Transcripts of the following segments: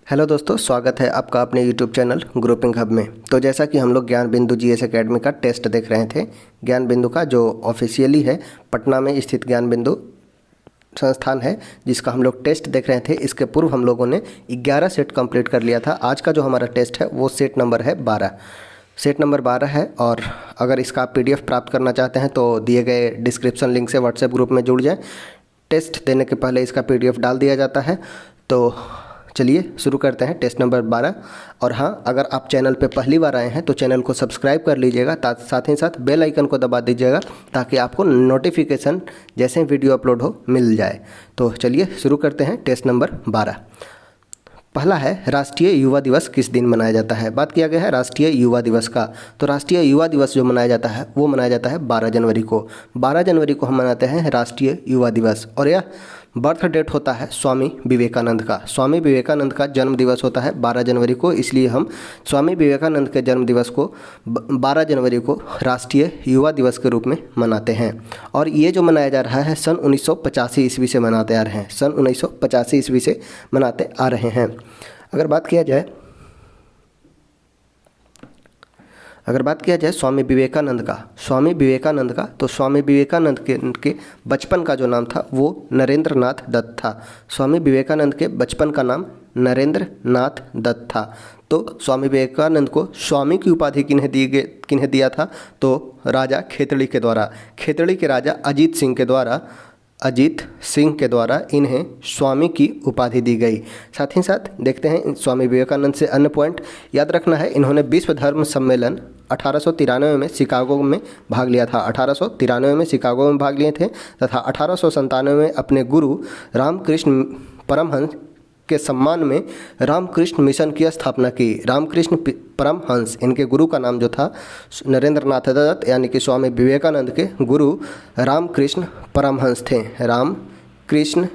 Hello दोस्तों, स्वागत है आपका अपने यूट्यूब चैनल ग्रुपिंग हब में। तो जैसा कि हम लोग ज्ञान बिंदु जीएस एकेडमी का टेस्ट देख रहे थे, ज्ञान बिंदु का जो ऑफिशियली है पटना में स्थित ज्ञान बिंदु संस्थान है जिसका हम लोग टेस्ट देख रहे थे। इसके पूर्व हम लोगों ने 11 सेट कंप्लीट कर लिया था। आज का जो हमारा टेस्ट है वो सेट नंबर है 12, सेट नंबर 12 है। और अगर इसका पीडीएफ प्राप्त करना चाहते हैं तो दिए गए डिस्क्रिप्शन लिंक से व्हाट्सएप ग्रुप में जुड़ जाएं। टेस्ट देने के पहले इसका पीडीएफ डाल दिया जाता है। तो चलिए शुरू करते हैं टेस्ट नंबर 12। और हाँ, अगर आप चैनल पे पहली बार आए हैं तो चैनल को सब्सक्राइब कर लीजिएगा, साथ ही साथ बेल आइकन को दबा दीजिएगा ताकि आपको नोटिफिकेशन जैसे ही वीडियो अपलोड हो मिल जाए। तो चलिए शुरू करते हैं टेस्ट नंबर 12। पहला है, राष्ट्रीय युवा दिवस किस दिन मनाया जाता है। बात किया गया है राष्ट्रीय युवा दिवस का। तो राष्ट्रीय युवा दिवस जो मनाया जाता है वो मनाया जाता है 12 जनवरी को। 12 जनवरी को हम मनाते हैं राष्ट्रीय युवा दिवस। और यह बर्थ डेट होता है स्वामी विवेकानंद का। स्वामी विवेकानंद का जन्म दिवस होता है 12 जनवरी को, इसलिए हम स्वामी विवेकानंद के जन्म दिवस को 12 जनवरी को राष्ट्रीय युवा दिवस के रूप में मनाते हैं। और ये जो मनाया जा रहा है सन 1985 ईस्वी से मनाते आ रहे हैं, सन 1985 ईस्वी से मनाते आ रहे हैं। अगर बात किया जाए स्वामी विवेकानंद का, तो स्वामी विवेकानंद के बचपन का जो नाम था वो नरेंद्र नाथ दत्त था। स्वामी विवेकानंद के बचपन का नाम नरेंद्र नाथ दत्त था। तो स्वामी विवेकानंद को स्वामी की उपाधि किन्हें दिया था, तो राजा खेतड़ी के द्वारा, खेतड़ी के राजा अजीत सिंह के द्वारा इन्हें स्वामी की उपाधि दी गई। साथ ही साथ देखते हैं स्वामी विवेकानंद से अन्य पॉइंट याद रखना है। इन्होंने विश्व धर्म सम्मेलन 1893 में शिकागो में भाग लिया था। 1893 में शिकागो में भाग लिए थे तथा 1897 में अपने गुरु रामकृष्ण परमहंस के सम्मान में रामकृष्ण मिशन की स्थापना की। रामकृष्ण परमहंस, इनके गुरु का नाम जो था नरेंद्र नाथ दत्त, यानी कि स्वामी विवेकानंद के गुरु रामकृष्ण परमहंस थे, रामकृष्ण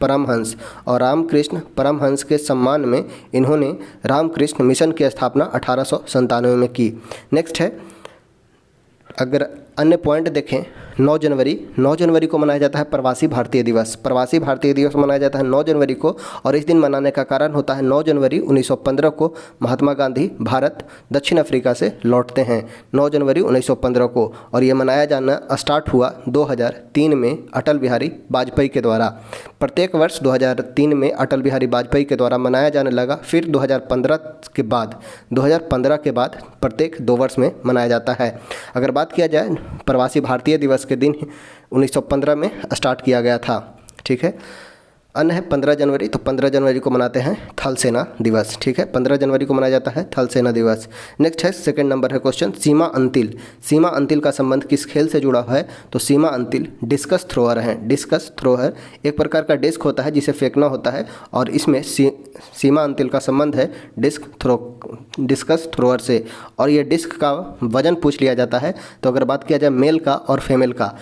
परमहंस। और रामकृष्ण परमहंस के सम्मान में इन्होंने रामकृष्ण मिशन की स्थापना 1897 में की। नेक्स्ट है, अगर अन्य पॉइंट देखें, 9 जनवरी को मनाया जाता है प्रवासी भारतीय दिवस। प्रवासी भारतीय दिवस मनाया जाता है 9 जनवरी को। और इस दिन मनाने का कारण होता है 9 जनवरी 1915 को महात्मा गांधी भारत दक्षिण अफ्रीका से लौटते हैं, 9 जनवरी 1915 को। और ये मनाया जाना स्टार्ट हुआ 2003 में अटल बिहारी वाजपेयी के द्वारा। प्रत्येक वर्ष 2003 में अटल बिहारी वाजपेयी के द्वारा मनाया जाने लगा। फिर 2015 के बाद प्रत्येक 2 वर्ष में मनाया जाता है। अगर बात किया जाए प्रवासी भारतीय दिवस के दिन 1915 में स्टार्ट किया गया था। ठीक है। अन्य है 15 जनवरी, तो 15 जनवरी को मनाते हैं थल सेना दिवस। ठीक है, 15 जनवरी को मनाया जाता है थल सेना दिवस। नेक्स्ट है, सेकंड नंबर है क्वेश्चन, सीमा अंतिल। सीमा अंतिल का संबंध किस खेल से जुड़ा हुआ है, तो सीमा अंतिल डिस्कस थ्रोअर हैं। डिस्कस थ्रोअर एक प्रकार का डिस्क होता है जिसे फेंकना होता है, और इसमें सीमा अंतिल का संबंध है डिस्कस थ्रोअर से। और ये डिस्क का वजन पूछ लिया जाता है। तो अगर बात किया जाए मेल का और फीमेल का,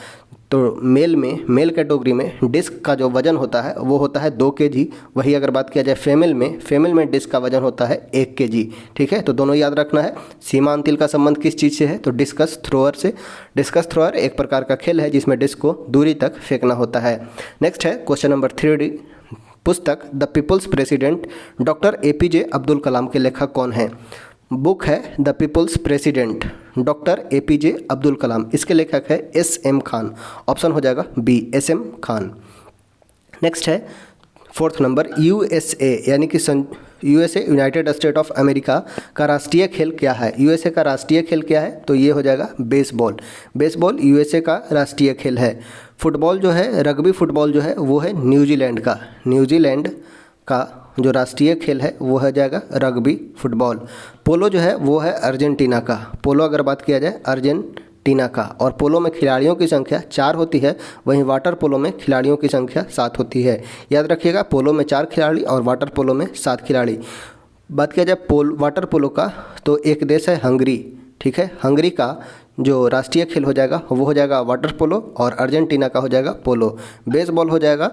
तो मेल कैटेगरी में डिस्क का जो वजन होता है वो होता है 2 kg। वही अगर बात किया जाए फीमेल में डिस्क का वजन होता है 1 kg। ठीक है, तो दोनों याद रखना है। सीमा अंतिल का संबंध किस चीज़ से है, तो डिस्कस थ्रोअर से। डिस्कस थ्रोअर एक प्रकार का खेल है जिसमें डिस्क को दूरी तक फेंकना होता है। नेक्स्ट है क्वेश्चन नंबर 3D। पुस्तक the people's president doctor APJ Abdul Kalam के लेखक कौन है। बुक है the people's president doctor APJ Abdul Kalam. इसके लेखक है SM खान। ऑप्शन हो जाएगा B, SM खान। नेक्स्ट है 4th नंबर, USA यानी कि USA United state of America का राष्ट्रीय खेल क्या है। USA का राष्ट्रीय खेल क्या है, तो ये हो जाएगा बेसबॉल। बेसबॉल USA का राष्ट्रीय खेल है। फुटबॉल जो है, रग्बी फुटबॉल जो है वो है न्यूजीलैंड का जो राष्ट्रीय खेल है वो हो जाएगा रग्बी फुटबॉल। पोलो जो है वो है अर्जेंटीना का। पोलो अगर बात किया जाए अर्जेंटीना का, और पोलो में खिलाड़ियों की संख्या 4 होती है, वहीं वाटर पोलो में खिलाड़ियों की संख्या 7 होती है। याद रखिएगा, पोलो में 4 खिलाड़ी और वाटर पोलो में 7 खिलाड़ी। बात किया जाए वाटर पोलो का, तो एक देश है हंगरी। ठीक है, हंगरी का जो राष्ट्रीय खेल हो जाएगा वो हो जाएगा वाटर पोलो, और अर्जेंटीना का हो जाएगा पोलो। बेसबॉल हो जाएगा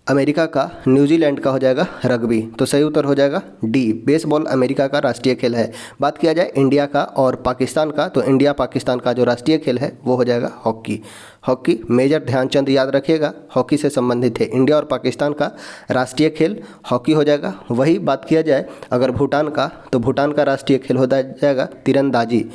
अमेरिका का, न्यूजीलैंड का हो जाएगा रग्बी। तो सही उत्तर हो जाएगा डी, बेसबॉल अमेरिका का राष्ट्रीय खेल है। बात किया जाए इंडिया का और पाकिस्तान का, तो इंडिया पाकिस्तान का जो राष्ट्रीय खेल है वो हो जाएगा हॉकी। हॉकी मेजर ध्यानचंद, याद रखिएगा, हॉकी से संबंधित है। इंडिया और पाकिस्तान का राष्ट्रीय खेल हॉकी हो जाएगा। वही बात किया जाए अगर भूटान का, तो भूटान का राष्ट्रीय खेल हो जाएगा तीरंदाजी।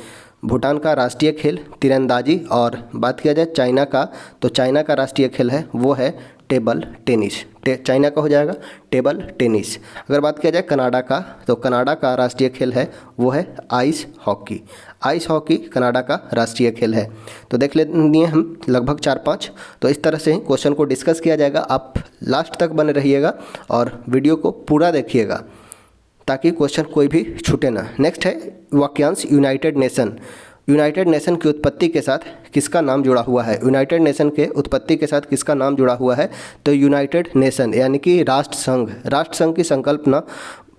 भूटान का राष्ट्रीय खेल तीरंदाजी। और बात किया जाए चाइना का, तो चाइना का राष्ट्रीय खेल है वो है टेबल टेनिस। चाइना का हो जाएगा टेबल टेनिस। अगर बात किया जाए कनाडा का, तो कनाडा का राष्ट्रीय खेल है वो है ice hockey. Ice hockey Canada का राष्ट्रीय खेल है। तो देख लेते हैं हम लगभग 4-5। तो इस तरह से ही क्वेश्चन को डिस्कस किया जाएगा। आप लास्ट तक बने रहिएगा और वीडियो को पूरा देखिएगा ताकि क्वेश्चन कोई भी छूटे ना। नेक्स्ट है वाक्यांश यूनाइटेड नेशन। यूनाइटेड नेशन की उत्पत्ति के साथ किसका नाम जुड़ा हुआ है? यूनाइटेड नेशन के उत्पत्ति के साथ किसका नाम जुड़ा हुआ है? तो यूनाइटेड नेशन यानी कि राष्ट्र संघ। राष्ट्र संघ की संकल्पना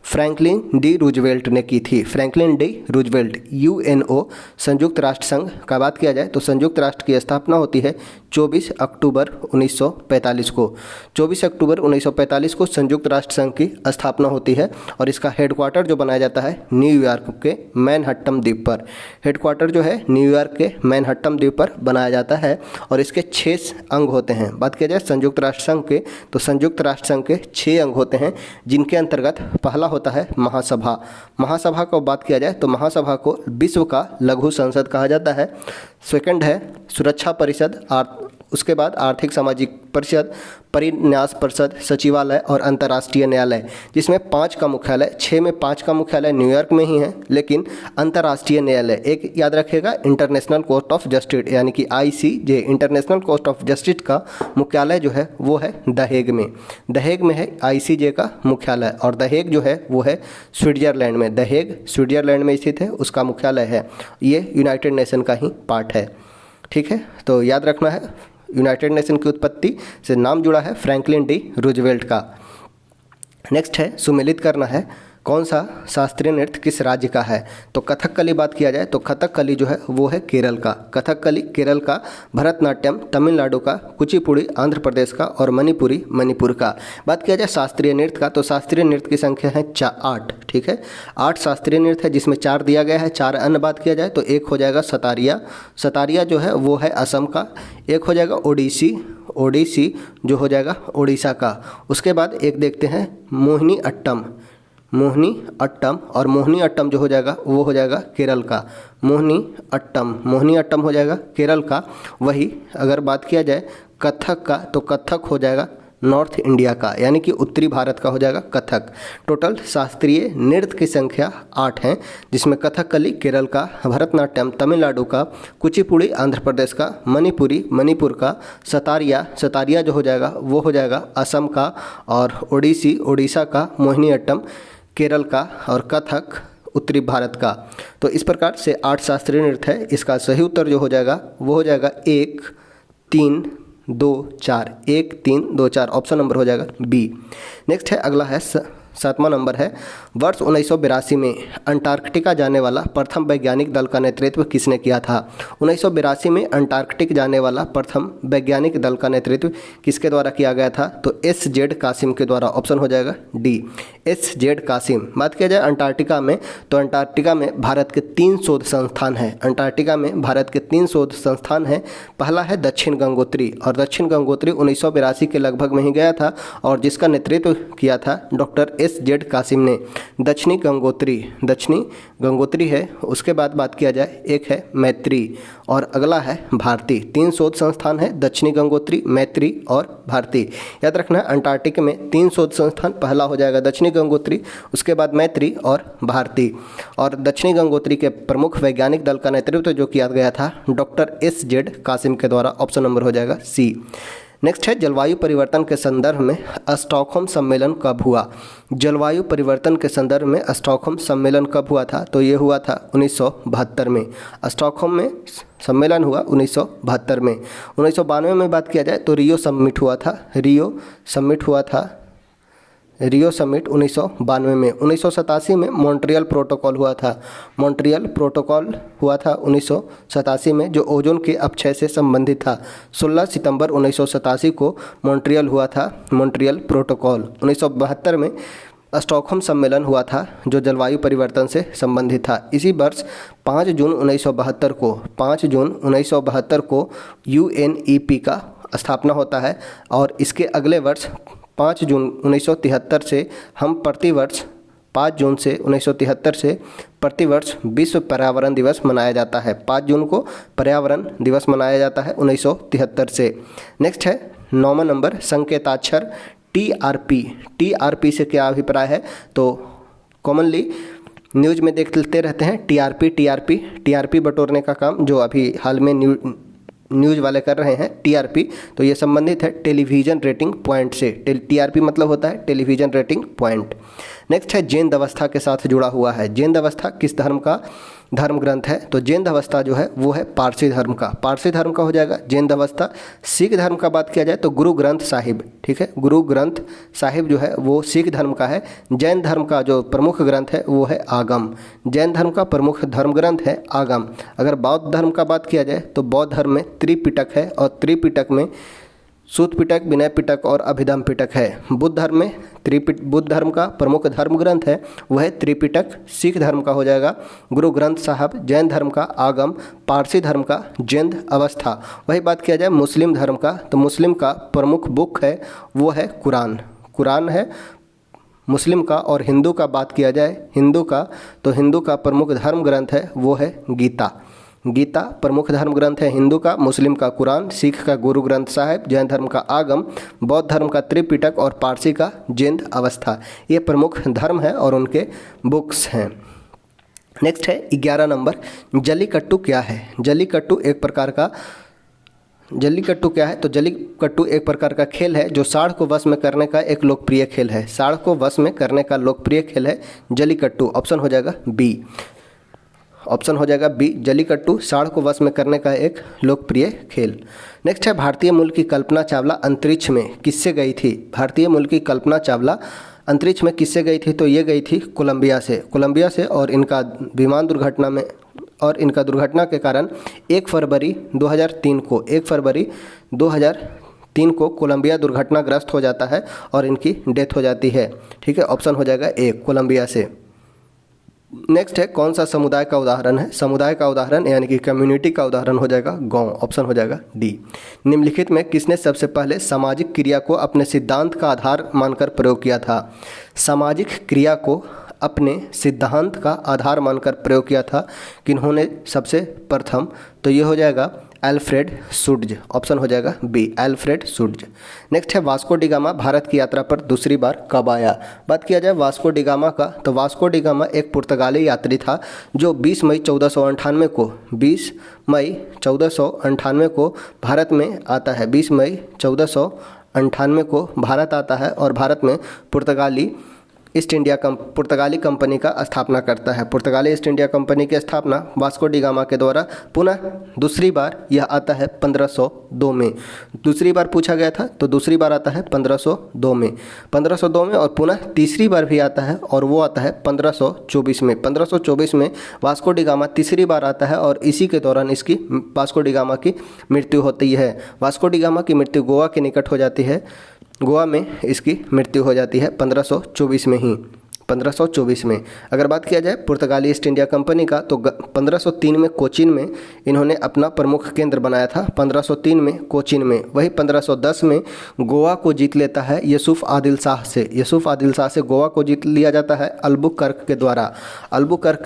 फ्रैंकलिन डी रूजवेल्ट ने की थी। फ्रैंकलिन डी रूजवेल्ट, यूएनओ, संयुक्त राष्ट्र संघ का बात किया जाए तो संयुक्त राष्ट्र की स्थापना होती है 24 अक्टूबर 1945 को। 24 अक्टूबर 1945 को संयुक्त राष्ट्र संघ की स्थापना होती है और इसका हेडक्वार्टर जो बनाया जाता है न्यूयॉर्क के मैनहट्टन द्वीप पर। हेडक्वार्टर जो है न्यूयॉर्क के मैनहट्टन द्वीप पर बनाया जाता है और इसके 6 अंग होते हैं। बात किया जाए संयुक्त राष्ट्र संघ के, तो संयुक्त राष्ट्र संघ के 6 अंग होते हैं जिनके अंतर्गत पहला होता है महासभा। महासभा को बात किया जाए तो महासभा को विश्व का लघु संसद कहा जाता है। सेकंड है सुरक्षा परिषद, उसके बाद आर्थिक सामाजिक परिषद, परिन्यास परिषद, सचिवालय और अंतर्राष्ट्रीय न्यायालय, जिसमें 5 का मुख्यालय, 6 में 5 का मुख्यालय न्यूयॉर्क में ही है, लेकिन अंतर्राष्ट्रीय न्यायालय एक याद रखिएगा इंटरनेशनल कोर्ट ऑफ जस्टिस यानी कि ICJ, international court of justice का मुख्यालय जो है वो है द हेग में। द हेग में है आईसीजे का मुख्यालय और द हेग जो है वो है स्विट्जरलैंड में। द हेग स्विट्जरलैंड में स्थित है, उसका मुख्यालय है। ये यूनाइटेड नेशन का ही पार्ट है। ठीक है, तो याद रखना है यूनाइटेड नेशन की उत्पत्ति से नाम जुड़ा है फ्रैंकलिन डी रूजवेल्ट का। नेक्स्ट है सुमेलित करना है कौन सा शास्त्रीय नृत्य किस राज्य का है? तो कथकली बात किया जाए तो कथकली जो है वो है केरल का। कथकली केरल का, भरतनाट्यम तमिलनाडु का, कुचिपुड़ी आंध्र प्रदेश का और मणिपुरी मणिपुर का। बात किया जाए शास्त्रीय नृत्य का, तो शास्त्रीय नृत्य की संख्या है 8। ठीक है, 8 शास्त्रीय नृत्य है जिसमें 4 दिया गया है। 4 अन्य बात किया जाए तो एक हो जाएगा सतारिया, सतारिया जो है वो है असम का। एक हो जाएगा ओडिसी, ओडिसी जो हो जाएगा उड़ीसा का। उसके बाद एक देखते हैं मोहिनी अट्टम, मोहिनी अट्टम, और मोहिनी अट्टम जो हो जाएगा वो हो जाएगा केरल का। मोहिनी अट्टम, मोहिनी अट्टम हो जाएगा केरल का। वही अगर बात किया जाए कथक का, तो कथक हो जाएगा नॉर्थ इंडिया का यानी कि उत्तरी भारत का हो जाएगा कथक। टोटल शास्त्रीय नृत्य की संख्या 8 हैं जिसमें कथकली केरल का, भरतनाट्यम तमिलनाडु का, कुचिपुड़ी आंध्र प्रदेश का, मणिपुरी मणिपुर का, सतारिया, सतारिया जो हो जाएगा वो हो जाएगा असम का, और ओडिसी उड़ीसा का, मोहिनी अट्टम केरल का और कथक उत्तरी भारत का। तो इस प्रकार से 8 शास्त्रीय नृत्य है। इसका सही उत्तर जो हो जाएगा वो हो जाएगा 1 3 2 4, 1 3 2 4, ऑप्शन नंबर हो जाएगा बी। नेक्स्ट है अगला है 7वां नंबर है वर्ष 1982 में अंटार्कटिका जाने वाला प्रथम वैज्ञानिक दल का नेतृत्व किसने किया था? 1982 में अंटार्कटिक जाने वाला प्रथम वैज्ञानिक दल का नेतृत्व किसके द्वारा किया गया था? तो एस.जेड. कासिम के द्वारा। ऑप्शन हो जाएगा डी, एस.जेड. कासिम। बात किया जाए अंटार्कटिका में, तो अंटार्कटिका में भारत के 3 शोध संस्थान हैं। अंटार्कटिका में भारत के 3 शोध संस्थान हैं। पहला है दक्षिण गंगोत्री, और दक्षिण गंगोत्री 1982 के लगभग में ही गया था और जिसका नेतृत्व किया था डॉक्टर एस.जेड. कासिम ने। दक्षिणी गंगोत्री है। उसके बाद बात किया जाए एक है मैत्री और अगला है भारती। 3 शोध संस्थान है, दक्षिणी गंगोत्री, मैत्री और भारती। याद रखना है अंटार्कटिका में 3 शोध संस्थान, पहला हो जाएगा दक्षिणी गंगोत्री, उसके बाद मैत्री और भारती। और दक्षिणी गंगोत्री के प्रमुख वैज्ञानिक दल का नेतृत्व जो किया गया था डॉक्टर एस.जेड. कासिम के द्वारा। ऑप्शन नंबर हो जाएगा सी। नेक्स्ट है जलवायु परिवर्तन के संदर्भ में स्टॉकहोम सम्मेलन कब हुआ? जलवायु परिवर्तन के संदर्भ में स्टॉकहोम सम्मेलन कब हुआ था? तो ये हुआ था 1972 में। स्टॉकहोम में सम्मेलन हुआ 1972 में। 1992 में बात किया जाए तो रियो समिट हुआ था। रियो समिट हुआ था रियो समिट 1992 में। 1987 में मॉन्ट्रियल प्रोटोकॉल हुआ था। मॉन्ट्रियल प्रोटोकॉल हुआ था 1987 में, जो ओजोन के अपक्षय से संबंधित था। 16 सितंबर 1987 को मॉन्ट्रियल हुआ था मॉन्ट्रियल प्रोटोकॉल। 1972 में स्टॉकहोम सम्मेलन हुआ था, जो जलवायु परिवर्तन से संबंधित था। इसी वर्ष 5 जून 1972 को UNEP का स्थापना होता है, और इसके अगले वर्ष 5 जून 1973 से हम प्रतिवर्ष 5 जून से 1973 से प्रतिवर्ष विश्व पर्यावरण दिवस मनाया जाता है। 5 जून को पर्यावरण दिवस मनाया जाता है 1973 से। नेक्स्ट है 9वां नंबर, संकेताक्षर TRP। TRP से क्या अभिप्राय है? तो कॉमनली न्यूज़ में देख लेते रहते हैं TRP बटोरने का काम जो अभी हाल में न्यूज़ वाले कर रहे हैं। TRP तो ये संबंधित है टेलीविज़न रेटिंग पॉइंट से। TRP मतलब होता है टेलीविज़न रेटिंग पॉइंट। नेक्स्ट है जैन अवस्था के साथ जुड़ा हुआ है। जैन अवस्था किस धर्म का धर्म ग्रंथ है? तो जैन अवस्था जो है वो है पारसी धर्म का। पारसी धर्म का हो जाएगा जैन अवस्था। सिख धर्म का बात किया जाए तो गुरु ग्रंथ साहिब, ठीक है, गुरु ग्रंथ साहिब जो है वो सिख धर्म का है। जैन धर्म का जो प्रमुख ग्रंथ है वो है आगम। जैन धर्म का प्रमुख धर्म ग्रंथ है आगम। अगर बौद्ध धर्म का बात किया जाए तो बौद्ध धर्म में त्रिपिटक है, और त्रिपिटक में सूत पिटक, विनय पिटक और अभिधम पिटक है। बुद्ध धर्म में बुद्ध धर्म का प्रमुख धर्म ग्रंथ है वह है त्रिपिटक। सिख धर्म का हो जाएगा गुरु ग्रंथ साहब। जैन धर्म का आगम। पारसी धर्म का जैन अवस्था। वही बात किया जाए मुस्लिम धर्म का, तो मुस्लिम का प्रमुख बुक है वो है कुरान। कुरान है मुस्लिम का। और हिंदू का बात किया जाए हिंदू का, तो हिंदू का प्रमुख धर्म ग्रंथ है वो है गीता। गीता प्रमुख धर्म ग्रंथ है हिंदू का। मुस्लिम का कुरान, सिख का गुरु ग्रंथ साहिब, जैन धर्म का आगम, बौद्ध धर्म का त्रिपिटक और पारसी का जैन अवस्था। ये प्रमुख धर्म है और उनके बुक्स हैं। नेक्स्ट है 11 नंबर, जल्लीकट्टू क्या है? जल्लीकट्टू एक प्रकार का तो जल्लीकट्टू एक प्रकार का खेल है जो सांड को वश में करने का एक लोकप्रिय खेल है। सांड को वश में करने का लोकप्रिय खेल है जल्लीकट्टू। ऑप्शन हो जाएगा बी, जल्लीकट्टू सांड को वश में करने का एक लोकप्रिय खेल। नेक्स्ट है भारतीय मूल की कल्पना चावला अंतरिक्ष में किससे गई थी? भारतीय मूल की कल्पना चावला अंतरिक्ष में किससे गई थी? तो ये गई थी कोलंबिया से। और इनका विमान दुर्घटना के कारण 1 फरवरी 2003 को कोलंबिया दुर्घटनाग्रस्त हो जाता है और इनकी डेथ हो जाती है। ठीक है, ऑप्शन हो जाएगा ए, कोलंबिया से। नेक्स्ट है कौन सा समुदाय का उदाहरण है? समुदाय का उदाहरण यानी कि कम्युनिटी का उदाहरण हो जाएगा गांव। ऑप्शन हो जाएगा डी। निम्नलिखित में किसने सबसे पहले सामाजिक क्रिया को अपने सिद्धांत का आधार मानकर प्रयोग किया था? सामाजिक क्रिया को अपने सिद्धांत का आधार मानकर प्रयोग किया था किन्होंने सबसे प्रथम? तो ये हो जाएगा अल्फ्रेड शुट्ज। ऑप्शन हो जाएगा बी, अल्फ्रेड शुट्ज। नेक्स्ट है वास्को डी गामा भारत की यात्रा पर दूसरी बार कब आया? बात किया जाए वास्को डी गामा का, तो वास्को डी गामा एक पुर्तगाली यात्री था जो 20 मई 1498 को भारत में आता है। 20 मई 1498 को भारत आता है और भारत में पुर्तगाली कंपनी का स्थापना करता है। पुर्तगाली ईस्ट इंडिया कंपनी की स्थापना वास्को डी गामा के द्वारा पुनः दूसरी बार यह आता है 1502 में। दूसरी बार पूछा गया था तो दूसरी बार आता है 1502 में और पुनः तीसरी बार भी आता है और वो आता है 1524 में। 1524 में वास्को डी गामा तीसरी बार आता है और इसी के दौरान इसकी वास्को डी गामा की मृत्यु होती है। वास्को डी गामा की मृत्यु गोवा के निकट हो जाती है। गोवा में इसकी मृत्यु हो जाती है 1524 में ही। 1524 में अगर बात किया जाए पुर्तगाली ईस्ट इंडिया कंपनी का, तो 1503 में कोचीन में इन्होंने अपना प्रमुख केंद्र बनाया था। 1503 में कोचीन में। वही 1510 में गोवा को जीत लेता है यूसुफ आदिल शाह से गोवा को जीत लिया जाता है अल्बुकर्क के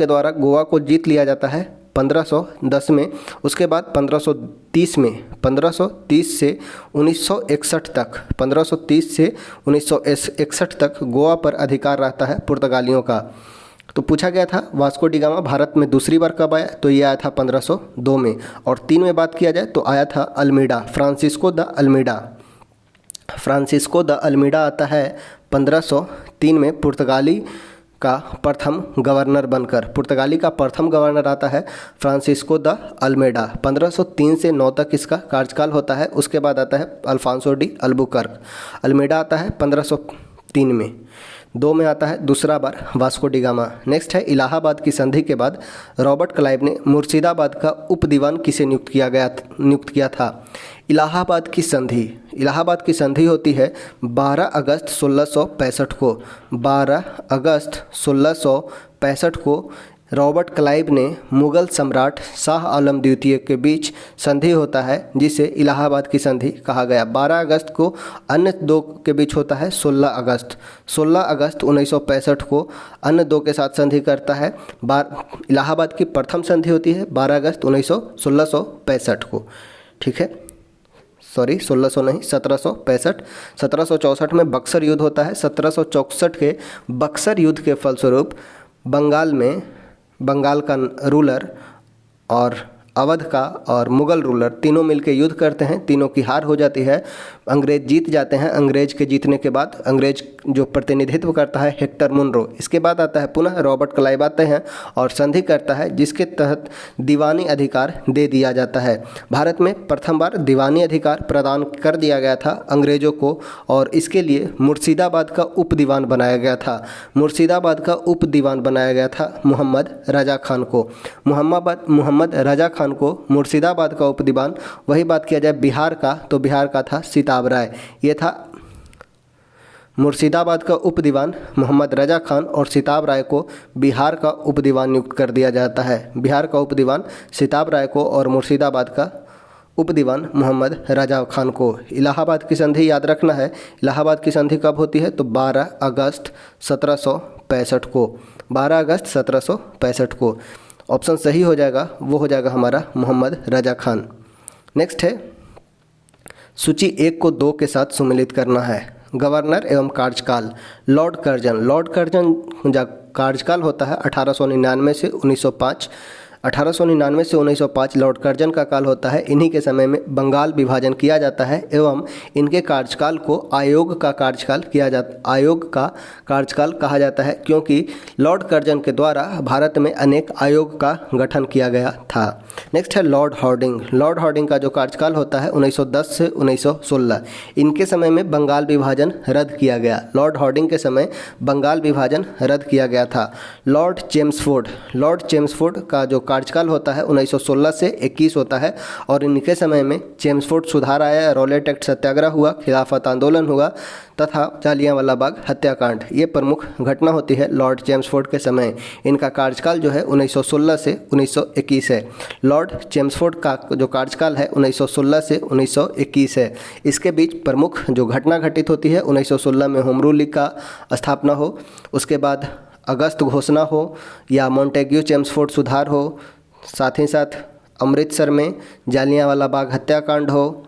द्वारा गोवा को जीत लिया जाता है 1510 में। उसके बाद 1530 से 1961 तक गोवा पर अधिकार रहता है पुर्तगालियों का। तो पूछा गया था वास्को डी गामा भारत में दूसरी बार कब आया? तो ये आया था 1502 में। और 3 में बात किया जाए तो आया था अल्मीडा, फ्रांसिस्को द अल्मीडा आता है 1503 में। पुर्तगाली का प्रथम गवर्नर आता है फ्रांसिस्को द अल्मेडा। 1503 से 9 तक इसका कार्यकाल होता है। उसके बाद आता है अल्फांसो डी अल्बुकर्क। अल्मेडा आता है 3 में। 2 में आता है दूसरा बार वास्को डी गामा। नेक्स्ट है इलाहाबाद की संधि के बाद रॉबर्ट क्लाइव ने मुर्शिदाबाद का उप दीवान किसे नियुक्त किया था। इलाहाबाद की संधि होती है 12 अगस्त 1665 को। 12 अगस्त 1665 को रॉबर्ट क्लाइव ने मुग़ल सम्राट शाह आलम द्वितीय के बीच संधि होता है जिसे इलाहाबाद की संधि कहा गया। 12 अगस्त को अन्य दो के बीच होता है 16 अगस्त। 16 अगस्त 1965 को अन्य दो के साथ संधि करता है। इलाहाबाद की प्रथम संधि होती है 12 अगस्त 1665 को। ठीक है, सॉरी 1600 नहीं, 1765। 1764 में बक्सर युद्ध होता है। 1764 के बक्सर युद्ध के फलस्वरूप बंगाल का रूलर और अवध का और मुग़ल रूलर तीनों मिलकर युद्ध करते हैं। तीनों की हार हो जाती है, अंग्रेज जीत जाते हैं। अंग्रेज के जीतने के बाद अंग्रेज जो प्रतिनिधित्व करता है हेक्टर मुनरो। इसके बाद आता है पुनः रॉबर्ट क्लाइव आते हैं और संधि करता है जिसके तहत दीवानी अधिकार दे दिया जाता है। भारत में प्रथम बार दीवानी अधिकार प्रदान कर दिया गया था अंग्रेज़ों को और इसके लिए मुर्शिदाबाद का उप दीवान बनाया गया था। मुर्शिदाबाद का उप दीवान बनाया गया था मोहम्मद रजा खान को। मोहम्मद रजा खान को मुर्शिदाबाद का उप दीवान। वही बात किया जाए बिहार का तो बिहार का था सिताब राय। ये था मुर्शिदाबाद का उप दीवान मोहम्मद रजा खान और सिताब राय को बिहार का उप दीवान नियुक्त कर दिया जाता है। बिहार का उप दीवान सिताब राय को और मुर्शिदाबाद का उप दीवान मोहम्मद रजा खान को। इलाहाबाद की संधि याद रखना है। इलाहाबाद की संधि कब होती है तो 12 अगस्त 1765 को। 12 अगस्त 1765 को ऑप्शन सही हो जाएगा, वो हो जाएगा हमारा मोहम्मद रजा खान। नेक्स्ट है सूची 1 को 2 के साथ सुमेलित करना है। गवर्नर एवं कार्यकाल। लॉर्ड कर्जन का कार्यकाल होता है 1899 से 1905। 1899 से 1905 लॉर्ड कर्जन का काल होता है। इन्हीं के समय में बंगाल विभाजन किया जाता है एवं इनके कार्यकाल को आयोग का कार्यकाल कहा जाता है क्योंकि लॉर्ड कर्जन के द्वारा भारत में अनेक आयोग का गठन किया गया था। नेक्स्ट है लॉर्ड हार्डिंग का जो कार्यकाल होता है 1910 से 1916। इनके समय में बंगाल विभाजन रद्द किया गया। लॉर्ड हार्डिंग के समय बंगाल विभाजन रद्द किया गया था। लॉर्ड चेम्सफोर्ड का जो कार्यकाल होता है 1916 से 21 होता है और इनके समय में चेम्सफोर्ड सुधार आया, रॉलेट एक्ट सत्याग्रह हुआ, खिलाफत आंदोलन हुआ तथा जालियांवाला बाग हत्याकांड। ये प्रमुख घटना होती है लॉर्ड चेम्सफोर्ड के समय। इनका कार्यकाल जो है 1916 से 1921 है। लॉर्ड चेम्सफोर्ड का जो कार्यकाल है 1916 से 1921 है। इसके बीच प्रमुख जो घटना घटित होती है 1916 में होम रूल लीग का स्थापना हो, उसके बाद अगस्त घोषणा हो या मॉन्टेग्यू चेम्सफोर्ड सुधार हो, साथ ही साथ अमृतसर में जालियांवाला बाग हत्याकांड हो,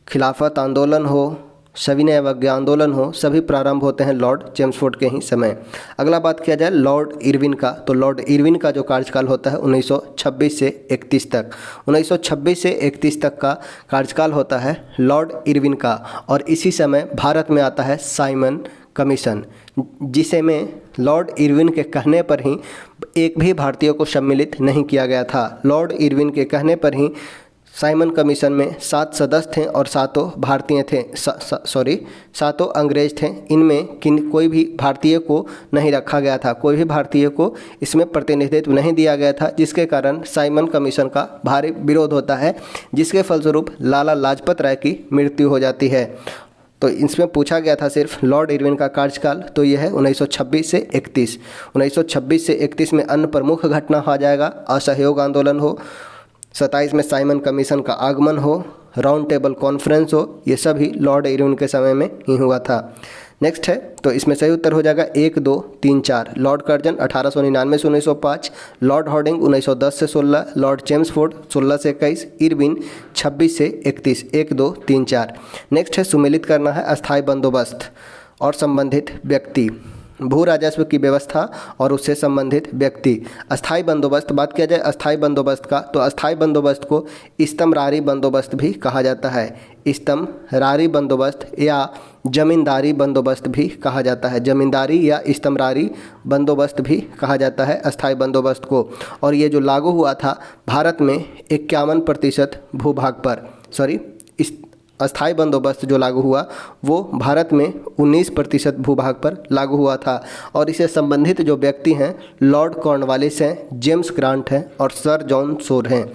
खिलाफत आंदोलन हो, सविनय अवज्ञा आंदोलन हो, सभी प्रारंभ होते हैं लॉर्ड चेम्सफोर्ड के ही समय। अगला बात किया जाए लॉर्ड इरविन का तो लॉर्ड इरविन का जो कार्यकाल होता है 1926 से 31 तक। 1926 से 31 तक का कार्यकाल होता है लॉर्ड इरविन का और इसी समय भारत में आता है साइमन कमीशन, जिसे में लॉर्ड इरविन के कहने पर ही एक भी भारतीय को सम्मिलित नहीं किया गया था। लॉर्ड इरविन के कहने पर ही साइमन कमीशन में 7 सदस्य थे और सातों भारतीय थे, सातों अंग्रेज थे। इनमें कोई भी भारतीय को नहीं रखा गया था, कोई भी भारतीय को इसमें प्रतिनिधित्व नहीं दिया गया था, जिसके कारण साइमन कमीशन का भारी विरोध होता है, जिसके फलस्वरूप लाला लाजपत राय की मृत्यु हो जाती है। तो इसमें पूछा गया था सिर्फ लॉर्ड इरविन का कार्यकाल, तो यह है 1926 से 31। 1926 से 31 में अन्य प्रमुख घटना आ जाएगा, असहयोग आंदोलन हो, 27 में साइमन कमीशन का आगमन हो, राउंड टेबल कॉन्फ्रेंस हो, ये सभी लॉर्ड इरविन के समय में ही हुआ था। नेक्स्ट है तो इसमें सही उत्तर हो जाएगा 1, 2, 3, 4। लॉर्ड कर्जन 1899 से 1905, लॉर्ड हार्डिंग 1910 से 16, लॉर्ड चेम्सफोर्ड 16 से 21, इरविन 26 से 31। 1, 2, 3, 4। नेक्स्ट है सुमेलित करना है अस्थायी बंदोबस्त और संबंधित व्यक्ति। भू राजस्व की व्यवस्था और उससे संबंधित व्यक्ति। अस्थायी बंदोबस्त, बात किया जाए अस्थायी बंदोबस्त का तो अस्थायी बंदोबस्त को इस्तमरारी बंदोबस्त भी कहा जाता है। इस्तमरारी बंदोबस्त या जमींदारी बंदोबस्त भी कहा जाता है। जमींदारी या इस्तमरारी बंदोबस्त भी कहा जाता है अस्थायी बंदोबस्त को। और ये जो लागू हुआ था भारत में 51% भूभाग पर, अस्थाई बंदोबस्त जो लागू हुआ वो भारत में 19% भूभाग पर लागू हुआ था और इसे संबंधित जो व्यक्ति हैं लॉर्ड कॉर्नवालिस हैं, जेम्स ग्रांट हैं और सर जॉन शोर हैं।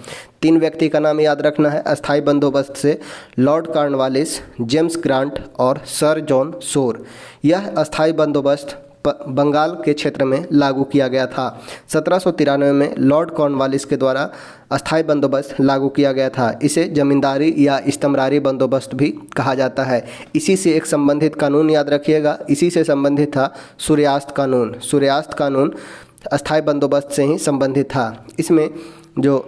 3 व्यक्ति का नाम याद रखना है अस्थाई बंदोबस्त से, लॉर्ड कॉर्नवालिस, जेम्स ग्रांट और सर जॉन शोर। यह अस्थाई बंदोबस्त बंगाल के क्षेत्र में लागू किया गया था। 1793 में लॉर्ड कॉर्नवालिस के द्वारा अस्थाई बंदोबस्त लागू किया गया था। इसे जमींदारी या इस्तमरारी बंदोबस्त भी कहा जाता है। इसी से एक संबंधित कानून याद रखिएगा, इसी से संबंधित था सूर्यास्त कानून। सूर्यास्त कानून अस्थाई बंदोबस्त से ही संबंधित था। इसमें जो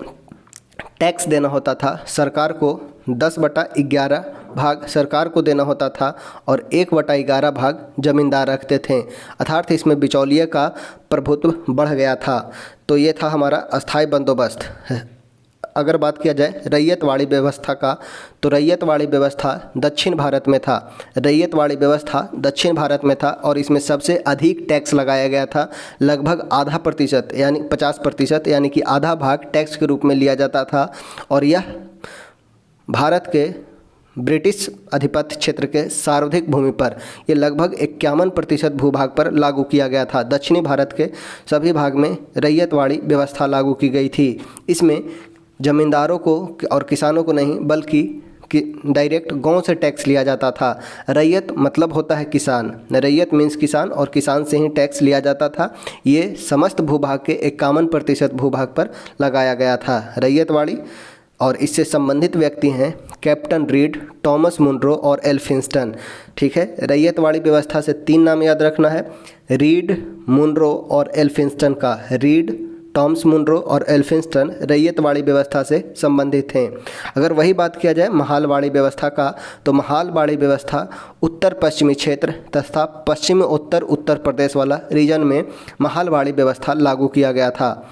टैक्स देना होता था सरकार को 10/11 भाग सरकार को देना होता था और 1/11 भाग जमींदार रखते थे, अर्थात इसमें बिचौलिए का प्रभुत्व बढ़ गया था। तो ये था हमारा अस्थाई बंदोबस्त। अगर बात किया जाए रैयतवाड़ी व्यवस्था का, तो रैयतवाड़ी व्यवस्था दक्षिण भारत में था। रैयतवाड़ी व्यवस्था दक्षिण भारत में था और इसमें सबसे अधिक टैक्स लगाया गया था। लगभग आधा प्रतिशत यानी 50%, यानी कि आधा भाग टैक्स के रूप में लिया जाता था और यह भारत के ब्रिटिश आधिपत्य क्षेत्र के सार्वधिक भूमि पर ये लगभग 51% भूभाग पर लागू किया गया था। दक्षिणी भारत के सभी भाग में रैयतवाड़ी व्यवस्था लागू की गई थी। इसमें जमींदारों को और किसानों को नहीं बल्कि डायरेक्ट गांव से टैक्स लिया जाता था। रैयत मतलब होता है किसान, रैयत मीन्स किसान और किसान से ही टैक्स लिया जाता था। ये समस्त भूभाग के 51% भूभाग पर लगाया गया था रैयतवाड़ी। और इससे संबंधित व्यक्ति हैं कैप्टन रीड, टॉमस मुनरो और एल्फिंस्टन। ठीक है, रैयतवाड़ी व्यवस्था से 3 नाम याद रखना है, रीड, मुनरो और एल्फिंस्टन का। रीड, टॉमस मुनरो और एल्फिंस्टन रैयतवाड़ी व्यवस्था से संबंधित हैं। अगर वही बात किया जाए महालवाड़ी व्यवस्था का, तो महालवाड़ी व्यवस्था उत्तर पश्चिमी क्षेत्र तथा पश्चिम उत्तर प्रदेश वाला रीजन में महालवाड़ी व्यवस्था लागू किया गया था।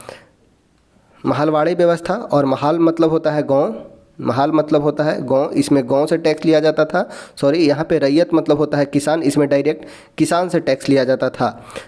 महालवाड़ी व्यवस्था, और महाल मतलब होता है गांव, महाल मतलब होता है गांव, इसमें गांव से टैक्स लिया जाता था। यहाँ पे रैयत मतलब होता है किसान, इसमें डायरेक्ट किसान से टैक्स लिया जाता था।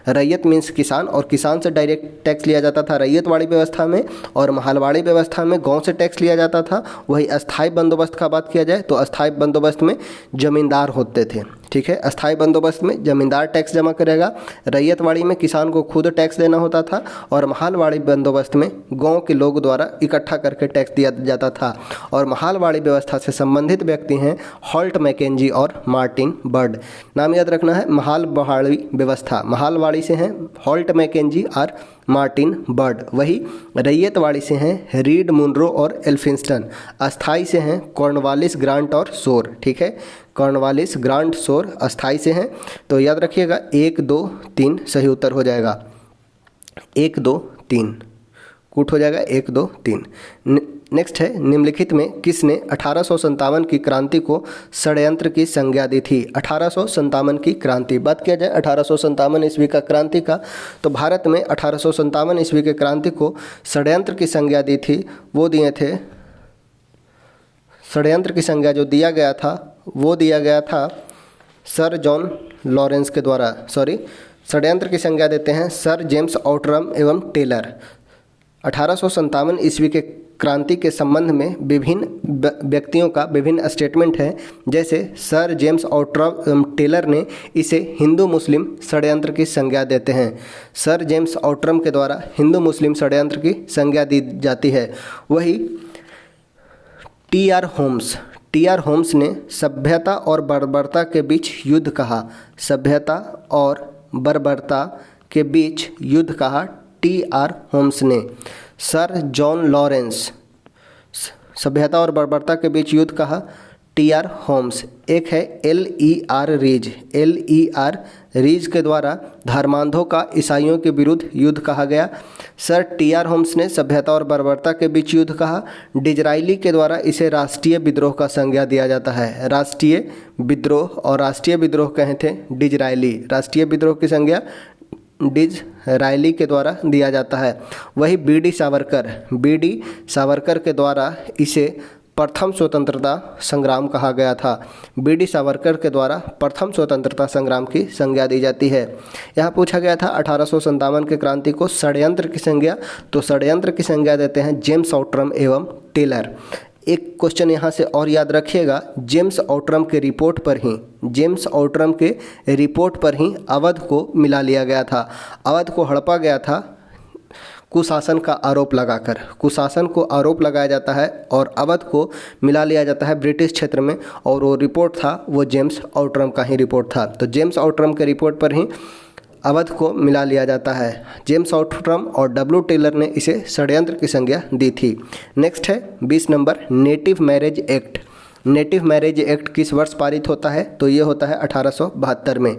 रैयत मीन्स किसान और किसान से डायरेक्ट टैक्स लिया जाता था रैयतवाड़ी व्यवस्था में, और महालवाड़ी व्यवस्था में गांव से टैक्स लिया जाता था। वही अस्थाई बंदोबस्त का बात किया जाए तो अस्थाई बंदोबस्त में जमींदार होते थे। ठीक है, अस्थाई बंदोबस्त में जमींदार टैक्स जमा करेगा, रैयतवाड़ी में किसान को खुद टैक्स देना होता था और महालवाड़ी बंदोबस्त में गांव के लोग द्वारा इकट्ठा करके टैक्स दिया जाता था। और महालवाड़ी व्यवस्था से संबंधित व्यक्ति हैं हॉल्ट मैकेंजी और मार्टिन बर्ड। नाम याद रखना है महालवाड़ी व्यवस्था, महालवाड़ी से हैं हॉल्ट मैकेंजी और मार्टिन बर्ड। वही रैयतवाड़ी से हैं रीड, मुनरो और एल्फिंस्टन। अस्थाई से हैं कॉर्नवालिस, ग्रांट और शोर। ठीक है, कॉर्नवालिस, ग्रांट, शोर अस्थाई से हैं। तो याद रखिएगा 1, 2, 3 सही उत्तर हो जाएगा। 1, 2, 3 कूट हो जाएगा 1, 2, 3। नेक्स्ट है निम्नलिखित में किसने 1857 की क्रांति को षड्यंत्र की संज्ञा दी थी। 1857 की क्रांति, बात किया जाए 1857 ईस्वी का क्रांति का, तो भारत में 1857 ईस्वी के क्रांति को षड्यंत्र की संज्ञा दी थी। वो दिए थे, षड्यंत्र की संज्ञा जो दिया गया था वो दिया गया था सर जॉन लॉरेंस के द्वारा। षड्यंत्र की संज्ञा देते हैं सर जेम्स आउटरम एवं टेलर। 1857 ईस्वी के क्रांति के संबंध में विभिन्न व्यक्तियों का विभिन्न स्टेटमेंट है। जैसे सर जेम्स आउटरम एवं टेलर ने इसे हिंदू मुस्लिम षड्यंत्र की संज्ञा देते हैं। सर जेम्स आउटरम के द्वारा हिंदू मुस्लिम षड्यंत्र की संज्ञा दी जाती है। वही टी.आर. होम्स ने सभ्यता और बर्बरता के बीच युद्ध कहा। सभ्यता और बर्बरता के बीच युद्ध कहा टी.आर. होम्स ने। सर जॉन लॉरेंस, सभ्यता और बर्बरता के बीच युद्ध कहा टी.आर. होम्स। एक है L.E.R. रीज, L.E.R. रीज के द्वारा धर्मांधों का ईसाइयों के विरुद्ध युद्ध कहा गया। Sir TR. होम्स ने सभ्यता और बर्बरता के बीच युद्ध कहा। डिजराइली के द्वारा इसे राष्ट्रीय विद्रोह का संज्ञा दिया जाता है। राष्ट्रीय विद्रोह, और राष्ट्रीय विद्रोह कहे थे डिजराइली। राष्ट्रीय विद्रोह की संज्ञा डिजराइली के द्वारा दिया जाता है। वही बी.डी. सावरकर के द्वारा इसे प्रथम स्वतंत्रता संग्राम कहा गया था। बी.डी. सावरकर के द्वारा प्रथम स्वतंत्रता संग्राम की संज्ञा दी जाती है। यहाँ पूछा गया था 1857 के क्रांति को षड्यंत्र की संज्ञा, तो षड्यंत्र की संज्ञा देते हैं जेम्स आउटरम एवं टेलर। एक क्वेश्चन यहाँ से और याद रखिएगा, जेम्स आउट्रम के रिपोर्ट पर ही अवध को मिला लिया गया था। अवध को हड़पा गया था कुशासन का आरोप लगाकर। कुशासन को आरोप लगाया जाता है और अवध को मिला लिया जाता है ब्रिटिश क्षेत्र में, और वो रिपोर्ट था वो जेम्स आउट्रम का ही रिपोर्ट था। तो जेम्स आउट्रम के रिपोर्ट पर ही अवध को मिला लिया जाता है। जेम्स आउट्रम और डब्ल्यू टेलर ने इसे षड्यंत्र की संज्ञा दी थी। नेक्स्ट है 20 number, native marriage act. Native marriage act किस वर्ष पारित होता है? तो ये होता है 1872 में।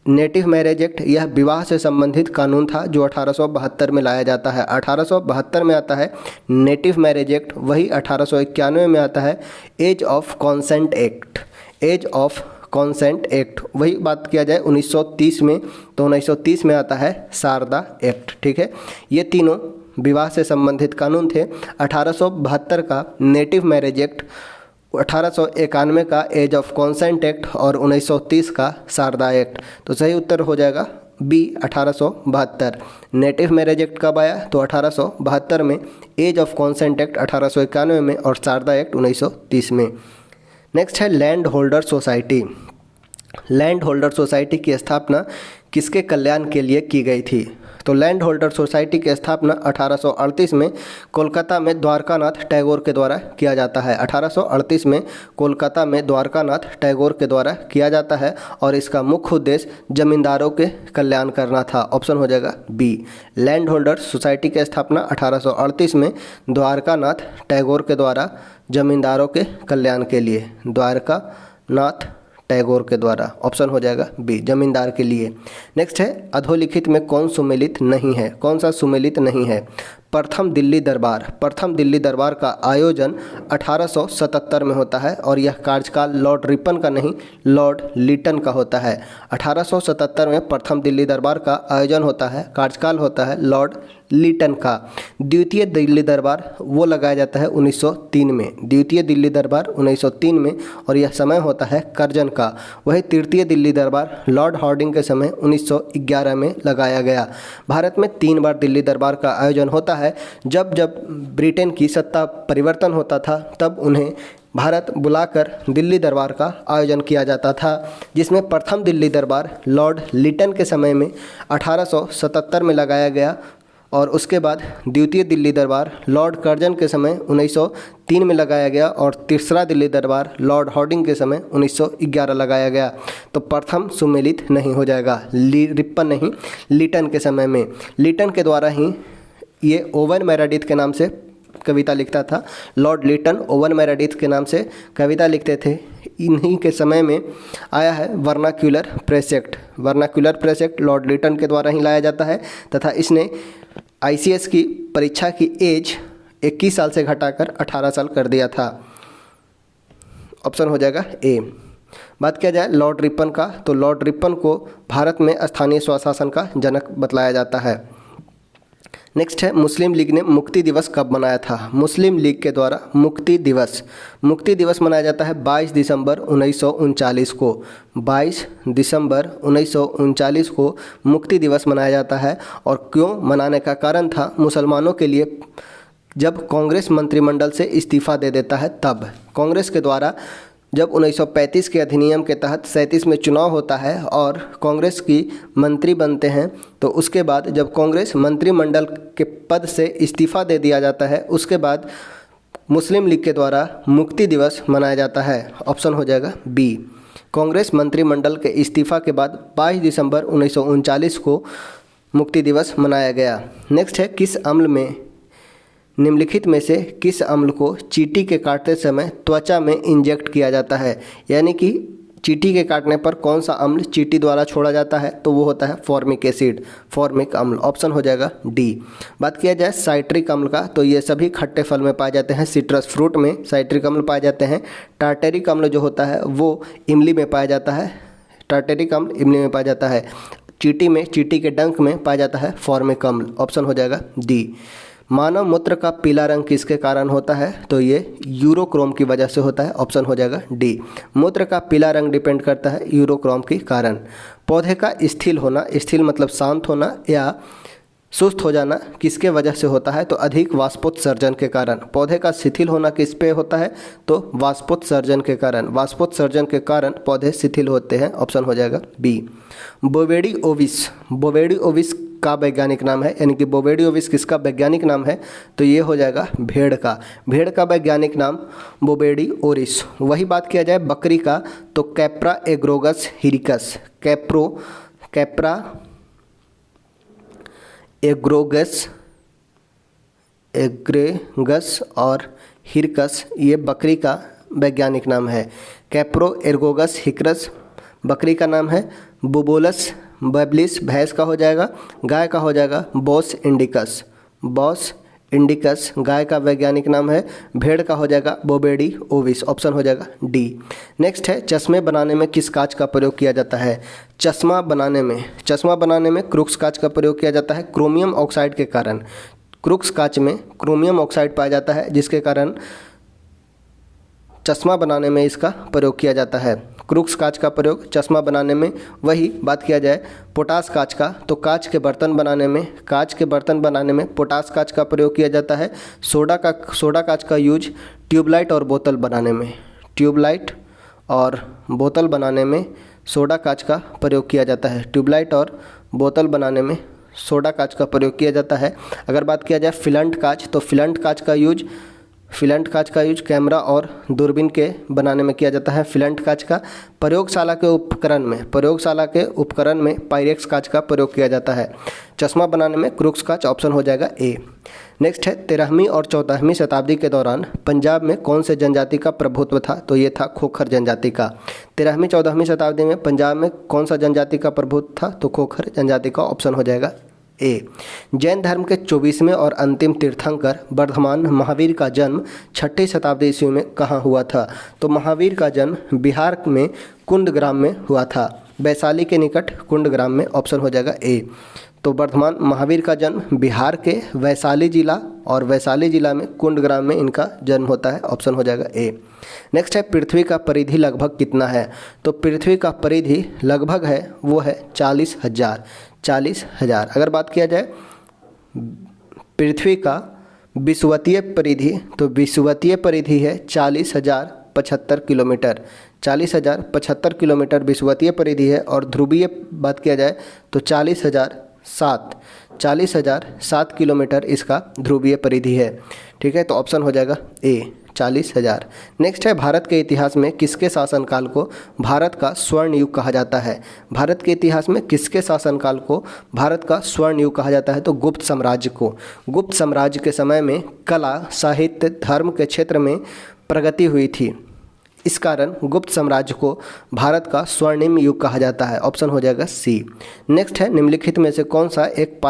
नेटिव मैरिज एक्ट यह विवाह से संबंधित कानून था जो 1872 में लाया जाता है। 1872 में आता है नेटिव मैरिज एक्ट, वही 1891 में आता है age of consent act. Age of consent act, वही बात किया जाए 1930 में, तो 1930 में आता है शारदा एक्ट। ठीक है, ये तीनों विवाह से संबंधित कानून थे। 1872 का नेटिव मैरिज एक्ट, 1891 का एज ऑफ कॉन्सेंट एक्ट और 1930 का शारदा एक्ट। तो सही उत्तर हो जाएगा बी 1872। नेटिव मैरिज एक्ट कब आया? तो 1872 में, एज ऑफ कॉन्सेंट एक्ट 1891 में और शारदा एक्ट 1930 में। नेक्स्ट है land holder society. Land holder society की स्थापना किसके कल्याण के लिए की गई थी? तो लैंड होल्डर सोसाइटी की स्थापना 1838 में कोलकाता में द्वारकानाथ टैगोर के द्वारा किया जाता है। 1838 में कोलकाता में द्वारकानाथ टैगोर के द्वारा किया जाता है और इसका मुख्य उद्देश्य जमींदारों के कल्याण करना था। ऑप्शन हो जाएगा बी। लैंड होल्डर सोसाइटी की स्थापना 1838 में द्वारकानाथ टैगोर के द्वारा जमींदारों के कल्याण के लिए, द्वारकानाथ टैगोर के द्वारा। ऑप्शन हो जाएगा बी, जमींदार के लिए। नेक्स्ट है अधोलिखित में कौन सुमेलित नहीं है? कौन सा सुमेलित नहीं है? प्रथम दिल्ली दरबार। प्रथम दिल्ली दरबार का आयोजन 1877 में होता है और यह कार्यकाल लॉर्ड रिपन का नहीं, लॉर्ड लीटन का होता है। 1877 में प्रथम दिल्ली दरबार का आयोजन होता है, कार्यकाल होता है लॉर्ड लीटन का। द्वितीय दिल्ली दरबार वो लगाया जाता है 1903 में। द्वितीय दिल्ली दरबार 1903 में और यह समय होता है कर्जन का। वही तृतीय दिल्ली दरबार लॉर्ड हार्डिंग के समय 1911 में लगाया गया। भारत में 3 बार दिल्ली दरबार का आयोजन होता है। जब जब ब्रिटेन की सत्ता परिवर्तन होता था तब उन्हें भारत बुलाकर दिल्ली दरबार का आयोजन किया जाता था, जिसमें प्रथम दिल्ली दरबार लॉर्ड लीटन के समय में 1877 में लगाया गया और उसके बाद द्वितीय दिल्ली दरबार लॉर्ड कर्जन के समय 1903 में लगाया गया और तीसरा दिल्ली दरबार लॉर्ड हार्डिंग के समय 1911 लगाया गया। तो प्रथम सुमेलित नहीं हो जाएगा, रिपन नहीं, लीटन के समय में। लीटन के द्वारा ही ये ओवन मेरेडिथ के नाम से कविता लिखता था। लॉर्ड लीटन ओवन मेरेडिथ के नाम से कविता लिखते थे। इन्हीं के समय में आया है vernacular press act. Vernacular press act Lord Lytton के द्वारा ही लाया जाता है तथा इसने ICS की परीक्षा की एज 21 साल से घटाकर 18 साल कर दिया था। ऑप्शन हो जाएगा ए। बात किया जाए लॉर्ड रिपन का, तो लॉर्ड रिपन को भारत में स्थानीय स्वशासन का जनक बतलाया जाता है। नेक्स्ट है मुस्लिम लीग ने मुक्ति दिवस कब मनाया था? मुस्लिम लीग के द्वारा मुक्ति दिवस मनाया जाता है 22 दिसंबर 1939 को। 22 दिसंबर 1939 को मुक्ति दिवस मनाया जाता है। और क्यों मनाने का कारण था मुसलमानों के लिए, जब कांग्रेस मंत्रिमंडल से इस्तीफा दे देता है तब। कांग्रेस के द्वारा जब 1935 के अधिनियम के तहत 37 में चुनाव होता है और कांग्रेस की मंत्री बनते हैं, तो उसके बाद जब कांग्रेस मंत्रिमंडल के पद से इस्तीफा दे दिया जाता है, उसके बाद मुस्लिम लीग के द्वारा मुक्ति दिवस मनाया जाता है। ऑप्शन हो जाएगा बी। कांग्रेस मंत्रिमंडल के इस्तीफा के बाद 22 दिसंबर 1939 को मुक्ति दिवस मनाया गया। नेक्स्ट है किस अम्ल में, निम्नलिखित में से किस अम्ल को चींटी के काटते समय त्वचा में इंजेक्ट किया जाता है? यानी कि चींटी के काटने पर कौन सा अम्ल चींटी द्वारा छोड़ा जाता है? तो वो होता है फॉर्मिक एसिड, फॉर्मिक अम्ल। ऑप्शन हो जाएगा डी। बात किया जाए साइट्रिक अम्ल का, तो ये सभी खट्टे फल में पाए जाते हैं। सिट्रस फ्रूट में साइट्रिक अम्ल पाए जाते हैं। टार्टेरिक अम्ल जो होता है वो इमली में पाया जाता है। टार्टेरिक अम्ल इमली में पाया जाता है। चींटी के डंक में पाया जाता है फॉर्मिक अम्ल। ऑप्शन हो जाएगा डी। मानव मूत्र का पीला रंग किसके कारण होता है? तो ये यूरोक्रोम की वजह से होता है। ऑप्शन हो जाएगा डी। मूत्र का पीला रंग डिपेंड करता है यूरोक्रोम के कारण। पौधे का स्थिर होना, स्थिर मतलब शांत होना या सुस्त हो जाना किसके वजह से होता है? तो अधिक वाष्पोत्सर्जन के कारण। पौधे का शिथिल होना किस पे होता है? तो वाष्पोत्सर्जन के कारण। वाष्पोत्सर्जन के कारण पौधे शिथिल होते हैं। ऑप्शन हो जाएगा बी। बोवेडी ओविस, बोवेडी ओविस का वैज्ञानिक नाम है, यानी कि बोवेडी ओविस किसका वैज्ञानिक नाम है? तो ये हो जाएगा भेड़ का। भेड़ का वैज्ञानिक नाम बोवेडी ओरिस। वही बात किया जाए बकरी का तो कैप्रा एग्रोगस हिरिकस, कैप्रा एग्रेगस और हिरकस ये बकरी का वैज्ञानिक नाम है। कैप्रो एर्गोगस हिकरस बकरी का नाम है। बुबोलस बैबलिस भैंस का हो जाएगा। गाय का हो जाएगा बॉस इंडिकस, बॉस इंडिकस गाय का वैज्ञानिक नाम है। भेड़ का हो जाएगा बोवेडी ओविस। ऑप्शन हो जाएगा डी। नेक्स्ट है चश्मे बनाने में किस कांच का प्रयोग किया जाता है? चश्मा बनाने में क्रूक्स कांच का प्रयोग किया जाता है क्रोमियम ऑक्साइड के कारण। क्रूक्स कांच में क्रोमियम ऑक्साइड पाया जाता है जिसके कारण चश्मा बनाने में इसका प्रयोग किया जाता है। क्रूक्स कांच का प्रयोग चश्मा बनाने में। वही बात किया जाए पोटास कांच का तो कांच के बर्तन बनाने में पोटास कांच का प्रयोग किया जाता है। सोडा कांच का यूज ट्यूबलाइट और बोतल बनाने में सोडा कांच का प्रयोग किया जाता है। ट्यूबलाइट और बोतल बनाने में सोडा कांच का प्रयोग किया जाता है। अगर बात किया जाए फिलंट कांच तो फिलंट कांच का यूज कैमरा और दूरबीन के बनाने में किया जाता है। फिलंट कांच का प्रयोगशाला के उपकरण में पायरेक्स कांच का प्रयोग किया जाता है। चश्मा बनाने में क्रूक्स कांच। ऑप्शन हो जाएगा ए। नेक्स्ट है 13वीं और 14वीं शताब्दी के दौरान पंजाब में कौन से जनजाति का प्रभुत्व था? तो ये था खोखर जनजाति का। 13वीं 14वीं शताब्दी में पंजाब में कौन सा जनजाति का प्रभुत्व था? तो खोखर जनजाति का। ऑप्शन हो जाएगा ए। जैन धर्म के 24वें और अंतिम तीर्थंकर वर्धमान महावीर का जन्म 6ठी शताब्दी ईस्वी में कहाँ हुआ था? तो महावीर का जन्म बिहार में कुंडग्राम में हुआ था, वैशाली के निकट कुंडग्राम में। ऑप्शन हो जाएगा ए। तो वर्धमान महावीर का जन्म बिहार के वैशाली जिला और वैशाली जिला में कुंडग्राम में इनका जन्म होता है। ऑप्शन हो जाएगा ए। नेक्स्ट है पृथ्वी का परिधि लगभग कितना है? तो पृथ्वी का परिधि लगभग है वो है 40,000। अगर बात किया जाए पृथ्वी का विषुवतीय परिधि तो विषुवतीय परिधि है 40,075 किलोमीटर। 40,075 किलोमीटर विषुवतीय परिधि है। और ध्रुवीय बात किया जाए तो 40,007 किलोमीटर इसका ध्रुवीय परिधि है। ठीक है, तो ऑप्शन हो जाएगा ए 40,000। नेक्स्ट है भारत के इतिहास में किसके शासनकाल को भारत का स्वर्ण युग कहा जाता है? भारत के इतिहास में किसके शासनकाल को भारत का स्वर्ण युग कहा जाता है? तो गुप्त साम्राज्य को। गुप्त साम्राज्य के समय में कला, साहित्य, धर्म के क्षेत्र में प्रगति हुई थी, इस कारण गुप्त साम्राज्य को भारत का स्वर्णिम युग कहा जाता है। ऑप्शन हो जाएगा सी। नेक्स्ट है निम्नलिखित में से कौन सा एक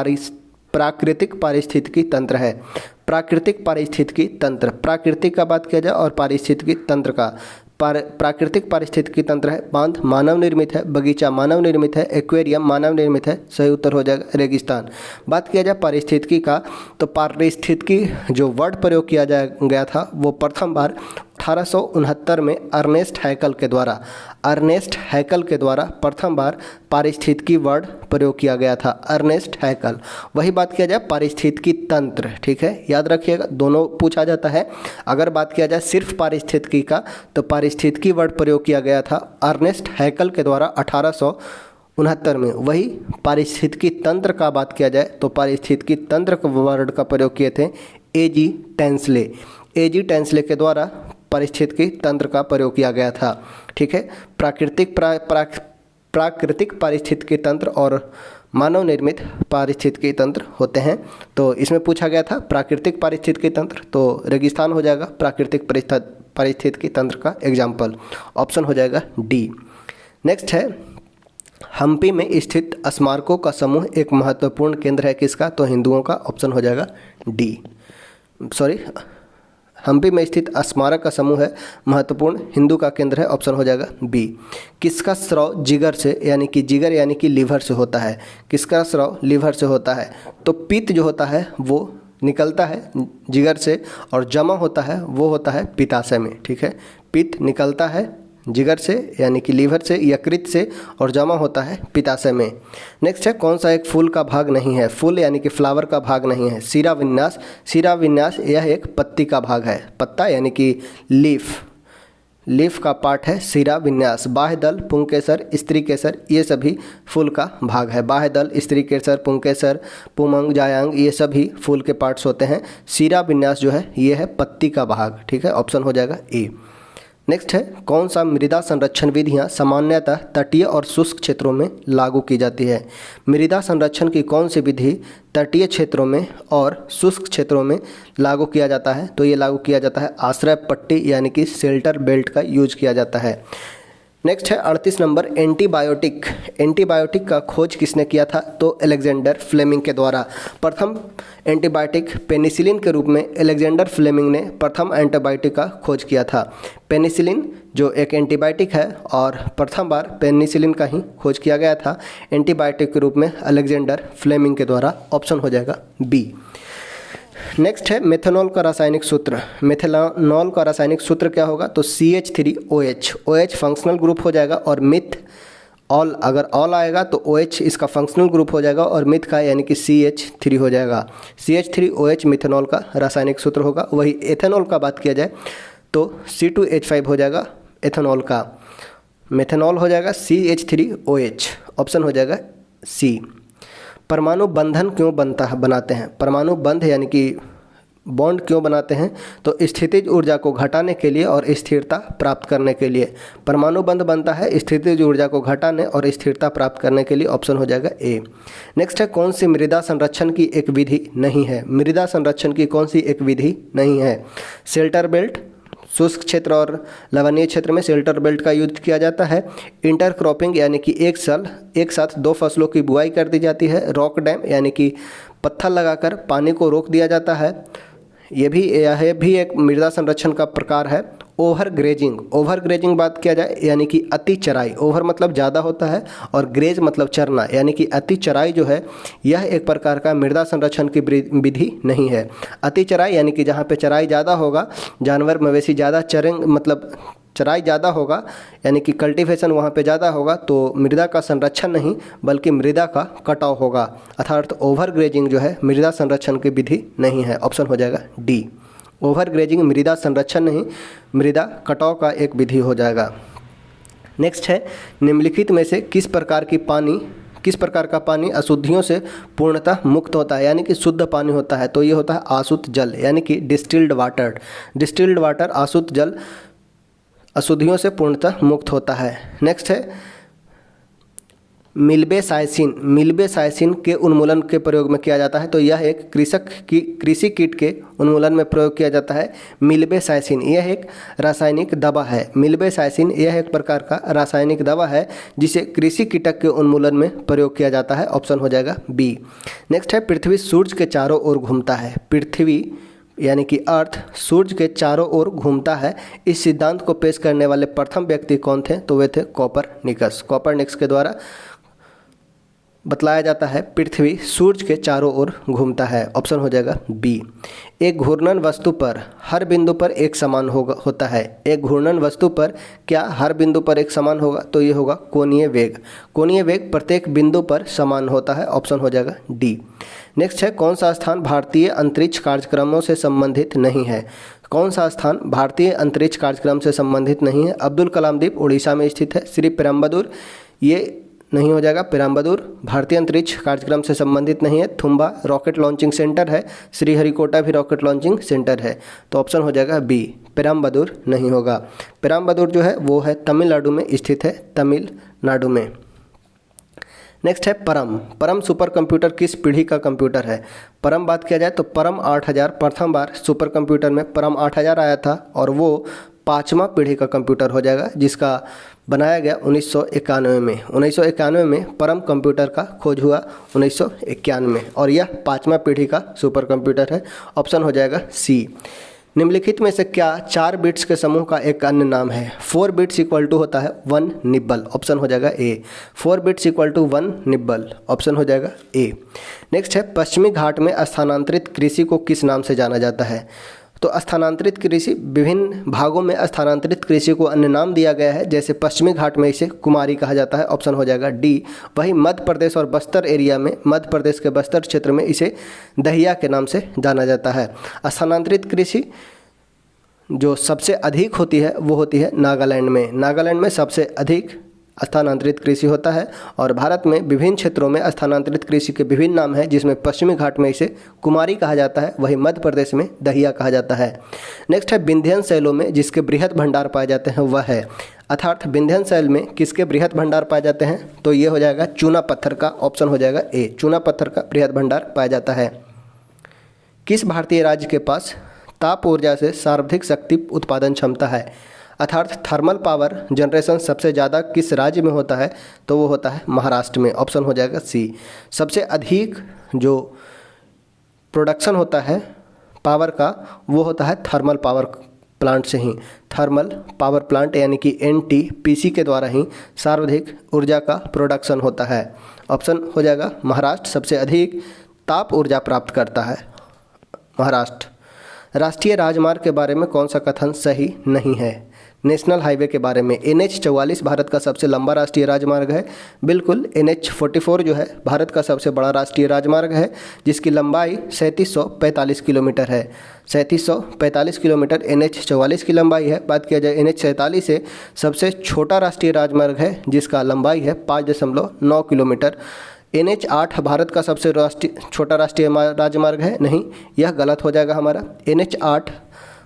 प्राकृतिक पारिस्थितिकी तंत्र है? प्राकृतिक पारिस्थितिकी तंत्र, प्राकृतिक का बात किया जाए और पारिस्थितिकी तंत्र का। प्राकृतिक पारिस्थितिकी तंत्र है बांध मानव निर्मित है, बगीचा मानव निर्मित है, एक्वेरियम मानव निर्मित है। सही उत्तर हो जाएगा रेगिस्तान। बात किया जाए पारिस्थितिकी का तो पारिस्थितिकी जो वर्ड प्रयोग किया गया था वो प्रथम बार 1869 में अर्नेस्ट हैकल के द्वारा प्रथम बार पारिस्थितिकी वर्ड प्रयोग किया गया था। अर्नेस्ट हैकल। वही बात किया जाए पारिस्थितिकी तंत्र, ठीक है, याद रखिएगा दोनों पूछा जाता है। अगर बात किया जाए सिर्फ पारिस्थितिकी का तो पारिस्थितिकी वर्ड प्रयोग किया गया था अर्नेस्ट हैकल के द्वारा 1869 में। वही पारिस्थितिकी तंत्र का बात किया जाए तो पारिस्थितिकी तंत्र वर्ड का प्रयोग किए थे एजी टेंसले के द्वारा पारिस्थितिकी तंत्र का प्रयोग किया गया था। ठीक है, प्राकृतिक पारिस्थितिकी तंत्र और मानव निर्मित पारिस्थितिकी तंत्र होते हैं। तो इसमें पूछा गया था प्राकृतिक पारिस्थितिकी तंत्र, तो रेगिस्तान हो जाएगा प्राकृतिक पारिस्थितिकी तंत्र का एग्जाम्पल। ऑप्शन हो जाएगा डी। नेक्स्ट है हम्पी में स्थित स्मारकों का समूह एक महत्वपूर्ण केंद्र है किसका? तो हिंदुओं का। ऑप्शन हो जाएगा डी। हम्पी में स्थित स्मारक का समूह है महत्वपूर्ण हिंदू का केंद्र है। ऑप्शन हो जाएगा बी। किसका स्राव जिगर यानी कि लीवर से होता है? किसका स्राव लीवर से होता है? तो पित्त जो होता है वो निकलता है जिगर से और जमा होता है वो होता है पित्ताशय में। ठीक है, पित्त निकलता है जिगर से यानी कि लीवर से, यकृत से और जमा होता है पित्ताशय में। नेक्स्ट है कौन सा एक फूल का भाग नहीं है? फूल यानी कि फ्लावर का भाग नहीं है। शिराविन्यास, शिराविन्यास यह एक पत्ती का भाग है। पत्ता यानी कि लीफ का पार्ट है शिराविन्यास। बाह्य दल, पुंकेसर, स्त्री केसर ये सभी फूल का भाग है। बाह्य दल, स्त्री केसर, पुंकेसर, पुमंग, जायांग ये सभी फूल के पार्ट्स होते हैं। शिराविन्यास जो है ये है पत्ती का भाग। ठीक है, ऑप्शन हो जाएगा ए। नेक्स्ट है कौन सा मृदा संरक्षण विधियाँ सामान्यतः तटीय और शुष्क क्षेत्रों में लागू की जाती है? मृदा संरक्षण की कौन सी विधि तटीय क्षेत्रों में और शुष्क क्षेत्रों में लागू किया जाता है? तो ये लागू किया जाता है आश्रय पट्टी यानी कि शेल्टर बेल्ट का यूज किया जाता है। नेक्स्ट है 38 नंबर एंटीबायोटिक। एंटीबायोटिक का खोज किसने किया था? तो अलेक्जेंडर फ्लेमिंग के द्वारा। प्रथम एंटीबायोटिक पेनिसिलिन के रूप में अलेक्जेंडर फ्लेमिंग ने प्रथम एंटीबायोटिक का खोज किया था। पेनिसिलिन जो एक एंटीबायोटिक है और प्रथम बार पेनिसिलिन का ही खोज किया गया था एंटीबायोटिक के रूप में अलेक्जेंडर फ्लेमिंग के द्वारा। ऑप्शन हो जाएगा बी। नेक्स्ट है मेथनॉल का रासायनिक सूत्र। मेथनॉल का रासायनिक सूत्र क्या होगा? तो CH3OH। OH फंक्शनल ग्रुप हो जाएगा और मिथ ऑल, अगर ऑल आएगा तो OH इसका फंक्शनल ग्रुप हो जाएगा और मिथ का यानी कि CH3 हो जाएगा। CH3OH मिथनॉल का रासायनिक सूत्र होगा। वही एथेनॉल का बात किया जाए तो C2H5 हो जाएगा एथेनॉल का। मेथनॉल हो जाएगा CH3OH। ऑप्शन हो जाएगा सी। परमाणु बंधन क्यों बनाते हैं? परमाणु बंध यानी कि बॉन्ड क्यों बनाते हैं? तो स्थितिज ऊर्जा को घटाने के लिए और स्थिरता प्राप्त करने के लिए परमाणु बंध बनता है, स्थितिज ऊर्जा को घटाने और स्थिरता प्राप्त करने के लिए। ऑप्शन हो जाएगा ए। नेक्स्ट है कौन सी मृदा संरक्षण की एक विधि नहीं है? मृदा संरक्षण की कौन सी एक विधि नहीं है? शेल्टर बेल्ट, शुष्क क्षेत्र और लवणीय क्षेत्र में शेल्टर बेल्ट का यूज किया जाता है। इंटरक्रॉपिंग यानी कि एक साथ दो फसलों की बुआई कर दी जाती है। रॉक डैम यानी कि पत्थर लगाकर पानी को रोक दिया जाता है। यह भी एक मृदा संरक्षण का प्रकार है। ओवर ग्रेजिंग बात किया जाए यानी कि अति चराई। ओवर मतलब ज़्यादा होता है और ग्रेज मतलब चरना, यानी कि अति चराई जो है यह एक प्रकार का मृदा संरक्षण की विधि नहीं है। अति चराई यानी कि जहाँ पे चराई ज़्यादा होगा, जानवर मवेशी ज़्यादा चरेंगे, मतलब चराई ज़्यादा होगा यानी कि कल्टीवेशन वहाँ पे ज़्यादा होगा, तो मृदा का संरक्षण नहीं बल्कि मृदा का कटाव होगा। अर्थात ओवर ग्रेजिंग जो है मृदा संरक्षण की विधि नहीं है। ऑप्शन हो जाएगा डी। ओवर ग्रेजिंग मृदा संरक्षण नहीं, मृदा कटाव का एक विधि हो जाएगा। नेक्स्ट है निम्नलिखित में से किस प्रकार का पानी अशुद्धियों से पूर्णतः मुक्त होता है, यानी कि शुद्ध पानी होता है? तो ये होता है आशुद्ध जल यानी कि डिस्टिल्ड वाटर आशुद्ध जल अशुद्धियों से पूर्णतः मुक्त होता है। नेक्स्ट है मिल्बेसाइसिन के उन्मूलन के प्रयोग में किया जाता है। तो यह एक कृषि कीट के उन्मूलन में प्रयोग किया जाता है। मिल्बेसाइसिन यह एक रासायनिक दवा है। मिल्बेसाइसिन यह एक प्रकार का रासायनिक दवा है जिसे कृषि कीटक के उन्मूलन में प्रयोग किया जाता है। ऑप्शन हो जाएगा बी। नेक्स्ट है पृथ्वी सूर्य के चारों ओर घूमता है। पृथ्वी यानी कि अर्थ सूर्य के चारों ओर घूमता है। इस सिद्धांत को पेश करने वाले प्रथम व्यक्ति कौन थे? तो वे थे कोपरनिकस के द्वारा बतलाया जाता है पृथ्वी सूर्य के चारों ओर घूमता है। ऑप्शन हो जाएगा बी। एक घूर्णन वस्तु पर हर बिंदु पर एक समान होता है। एक घूर्णन वस्तु पर क्या हर बिंदु पर एक समान होगा? तो ये होगा कोणीय वेग प्रत्येक बिंदु पर समान होता है। ऑप्शन हो जाएगा डी। नेक्स्ट है कौन सा स्थान भारतीय अंतरिक्ष कार्यक्रमों से संबंधित नहीं है? कौन सा स्थान भारतीय अंतरिक्ष कार्यक्रम से संबंधित नहीं है? अब्दुल कलाम द्वीप उड़ीसा में स्थित है। श्री पेरम्बदूर ये नहीं हो जाएगा। पेरम्बदूर भारतीय अंतरिक्ष कार्यक्रम से संबंधित नहीं है। थुम्बा रॉकेट लॉन्चिंग सेंटर है। श्रीहरिकोटा भी रॉकेट लॉन्चिंग सेंटर है। तो ऑप्शन हो जाएगा बी। पेरम्बदूर नहीं होगा। पेरम्बदूर जो है वो है तमिलनाडु में स्थित है, तमिलनाडु में। नेक्स्ट है परम सुपर कंप्यूटर किस पीढ़ी का कंप्यूटर है? परम बात किया जाए तो परम 8000 प्रथम बार सुपर कंप्यूटर में परम 8000 आया था और वो 5वां पीढ़ी का कंप्यूटर हो जाएगा जिसका बनाया गया 1991 में। 1991 में परम कंप्यूटर का खोज हुआ 1991 में और यह 5वां पीढ़ी का सुपर कंप्यूटर है। ऑप्शन हो जाएगा सी। निम्नलिखित में से क्या 4 बिट्स के समूह का एक अन्य नाम है? 4 बिट्स इक्वल टू होता है 1 निब्बल। ऑप्शन हो जाएगा A. 4 bits equal to 1 nibble. Option हो जाएगा ए। नेक्स्ट है पश्चिमी घाट में स्थानांतरित कृषि को किस नाम से जाना जाता है? तो स्थानांतरित कृषि, विभिन्न भागों में स्थानांतरित कृषि को अन्य नाम दिया गया है, जैसे पश्चिमी घाट में इसे कुमारी कहा जाता है, ऑप्शन हो जाएगा डी। वहीं मध्य प्रदेश और बस्तर एरिया में, मध्य प्रदेश के बस्तर क्षेत्र में इसे दहिया के नाम से जाना जाता है। स्थानांतरित कृषि जो सबसे अधिक होती है वो होती है नागालैंड में। नागालैंड में सबसे अधिक स्थानांतरित कृषि होता है और भारत में विभिन्न क्षेत्रों में स्थानांतरित कृषि के विभिन्न नाम हैं, जिसमें पश्चिमी घाट में इसे कुमारी कहा जाता है, वहीं मध्य प्रदेश में दहिया कहा जाता है। नेक्स्ट है विंध्यन शैलों में जिसके बृहद भंडार पाए जाते हैं वह है, अर्थात विंध्यन शैल में किसके बृहद भंडार पाए जाते हैं, तो ये हो जाएगा चूना पत्थर का, ऑप्शन हो जाएगा ए, चूना पत्थर का बृहद भंडार पाया जाता है। किस भारतीय राज्य के पास ताप ऊर्जा से सर्वाधिक शक्ति उत्पादन क्षमता है, अर्थात थर्मल पावर जनरेशन सबसे ज़्यादा किस राज्य में होता है, तो वो होता है महाराष्ट्र में, ऑप्शन हो जाएगा सी। सबसे अधिक जो प्रोडक्शन होता है पावर का वो होता है थर्मल पावर प्लांट से ही, थर्मल पावर प्लांट यानी कि एनटीपीसी के द्वारा ही सर्वाधिक ऊर्जा का प्रोडक्शन होता है, ऑप्शन हो जाएगा महाराष्ट्र सबसे अधिक ताप ऊर्जा प्राप्त करता है, महाराष्ट्र। राष्ट्रीय राजमार्ग के बारे में कौन सा कथन सही नहीं है, नेशनल हाईवे के बारे में। NH-44 भारत का सबसे लंबा राष्ट्रीय राजमार्ग है, बिल्कुल। NH-44 जो है भारत का सबसे बड़ा राष्ट्रीय राजमार्ग है, जिसकी लंबाई 3745 किलोमीटर है, 3745 किलोमीटर NH-44 की लंबाई है। बात किया जाए NH-47 से, सबसे छोटा राष्ट्रीय राजमार्ग है जिसका लंबाई है 5.9 किलोमीटर। NH-8 भारत का सबसे छोटा राष्ट्रीय राजमार्ग है, नहीं, यह गलत हो जाएगा हमारा। NH-8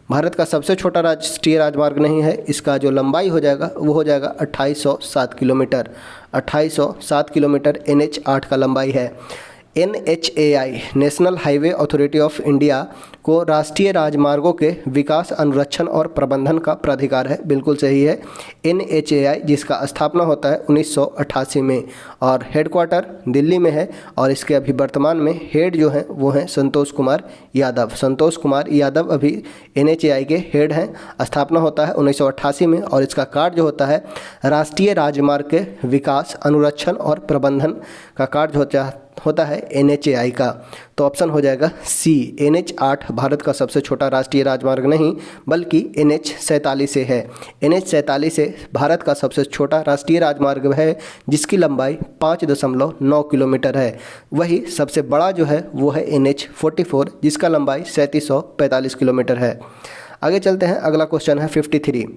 भारत का सबसे छोटा राष्ट्रीय राजमार्ग नहीं है, इसका जो लंबाई हो जाएगा वो हो जाएगा 2807 किलोमीटर, 2807 किलोमीटर NH-8 का लंबाई है। NHAI national highway authority of India को राष्ट्रीय राजमार्गों के विकास, अनुरक्षण और प्रबंधन का प्राधिकार है, बिल्कुल सही है। NHAI जिसका स्थापना होता है 1988 में और हेडक्वार्टर दिल्ली में है, और इसके अभी वर्तमान में हेड जो हैं वो हैं संतोष कुमार यादव। संतोष कुमार यादव अभी NHAI के हेड हैं। स्थापना होता है 1988 में और इसका कार्य जो होता है राष्ट्रीय राजमार्ग के विकास, अनुरक्षण और प्रबंधन का कार्य होता है NHAI का, तो ऑप्शन हो जाएगा सी। NH-8 भारत का सबसे छोटा राष्ट्रीय राजमार्ग नहीं बल्कि NH-47 से है। NH-47 से भारत का सबसे छोटा राष्ट्रीय राजमार्ग है जिसकी लंबाई 5.9 किलोमीटर है। वही सबसे बड़ा जो है वो है NH-44 जिसका लंबाई 3745 किलोमीटर है। आगे चलते हैं, अगला क्वेश्चन है 53।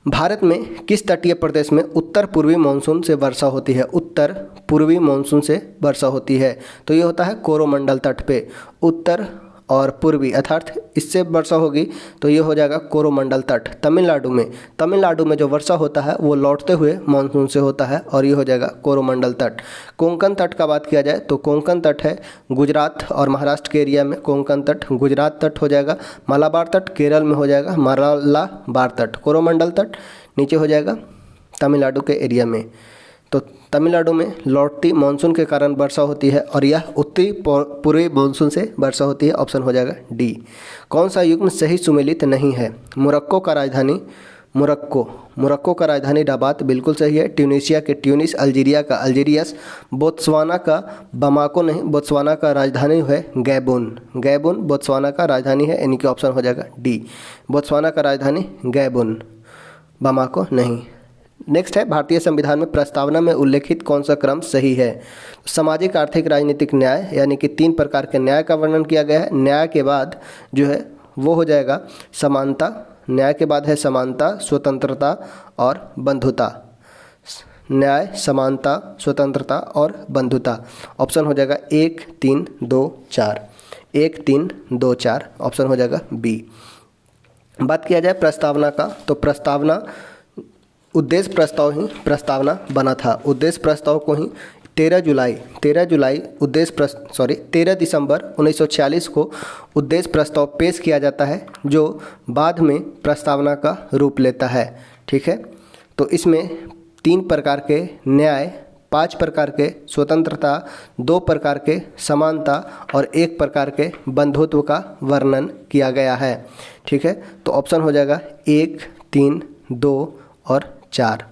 भारत में किस तटीय प्रदेश में उत्तर पूर्वी मानसून से वर्षा होती है, उत्तर पूर्वी मानसून से वर्षा होती है, तो ये होता है कोरोमंडल तट पे। उत्तर और पूर्वी अर्थात इससे वर्षा होगी तो ये हो जाएगा कोरोमंडल तट, तमिलनाडु में। तमिलनाडु में जो वर्षा होता है वो लौटते हुए मानसून से होता है और ये हो जाएगा कोरोमंडल तट। कोंकण तट का बात किया जाए तो कोंकण तट है गुजरात और महाराष्ट्र के एरिया में, कोंकण तट गुजरात तट हो जाएगा। मालाबार तट केरल में हो जाएगा, मालाबार तट। कोरोमंडल तट नीचे हो जाएगा तमिलनाडु के एरिया में। तो तमिलनाडु में लौटती मानसून के कारण वर्षा होती है और यह उत्तरी पूर्वी मानसून से वर्षा होती है, ऑप्शन हो जाएगा डी। कौन सा युग्म सही सुमेलित नहीं है, मोरक्को का राजधानी मोरक्को का राजधानी रबात, बिल्कुल सही है। ट्यूनीशिया के ट्यूनिस, अल्जीरिया का अल्जीरियस, बोत्सवाना का बमाको नहीं, बोत्सवाना का राजधानी है गैबोन बोत्सवाना का राजधानी है, यानी कि ऑप्शन हो जाएगा डी। बोत्सवाना का राजधानी गैबोन, बमाको नहीं। नेक्स्ट है, भारतीय संविधान में प्रस्तावना में उल्लेखित कौन सा क्रम सही है। सामाजिक, आर्थिक, राजनीतिक न्याय, यानी कि 3 प्रकार के न्याय का वर्णन किया गया है। न्याय के बाद जो है वो हो जाएगा समानता, न्याय के बाद है समानता, स्वतंत्रता और बंधुता। न्याय, समानता, स्वतंत्रता और बंधुता, ऑप्शन हो जाएगा 1 3 2 4, 1 3 2 4, ऑप्शन हो जाएगा बी। बात किया जाए प्रस्तावना का, तो प्रस्तावना उद्देश्य प्रस्ताव ही प्रस्तावना बना था। उद्देश्य प्रस्ताव को ही 13 दिसंबर 1946 को उद्देश्य प्रस्ताव पेश किया जाता है जो बाद में प्रस्तावना का रूप लेता है, ठीक है। तो इसमें 3 प्रकार के न्याय, 5 प्रकार के स्वतंत्रता, 2 प्रकार के समानता और 1 प्रकार के बंधुत्व का वर्णन किया गया है, ठीक है। तो ऑप्शन हो जाएगा 1 3 2 और 4।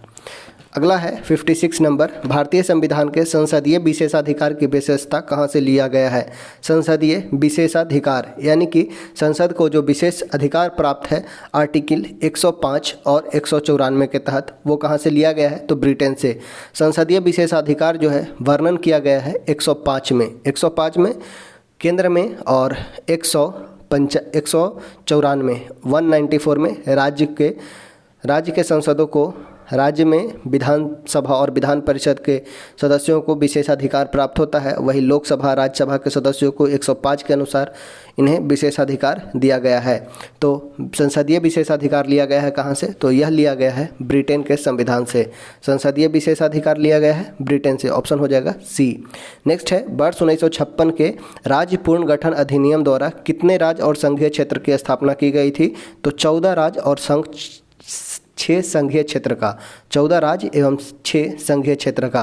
अगला है 56 नंबर, भारतीय संविधान के संसदीय विशेषाधिकार की विशेषता कहाँ से लिया गया है। संसदीय विशेषाधिकार यानी कि संसद को जो विशेष अधिकार प्राप्त है आर्टिकल 105 और 194 के तहत, वो कहाँ से लिया गया है तो ब्रिटेन से। संसदीय विशेषाधिकार जो है वर्णन किया गया है 105 में, 105 में केंद्र में और 194 194 में राज्य के संसदों को, राज्य में विधानसभा और विधान परिषद के सदस्यों को विशेषाधिकार प्राप्त होता है। वही लोकसभा राज्यसभा के सदस्यों को 105 के अनुसार इन्हें विशेषाधिकार दिया गया है। तो संसदीय विशेषाधिकार लिया गया है कहाँ से, तो यह लिया गया है ब्रिटेन के संविधान से। संसदीय विशेषाधिकार लिया गया है ब्रिटेन से, ऑप्शन हो जाएगा सी। नेक्स्ट है, वर्ष 1956 के राज्य पुनर्गठन अधिनियम द्वारा कितने राज्य और संघीय क्षेत्र की स्थापना की गई थी, तो 14 राज्य और 6 संघीय क्षेत्र का, 14 राज्य एवं 6 संघीय क्षेत्र का।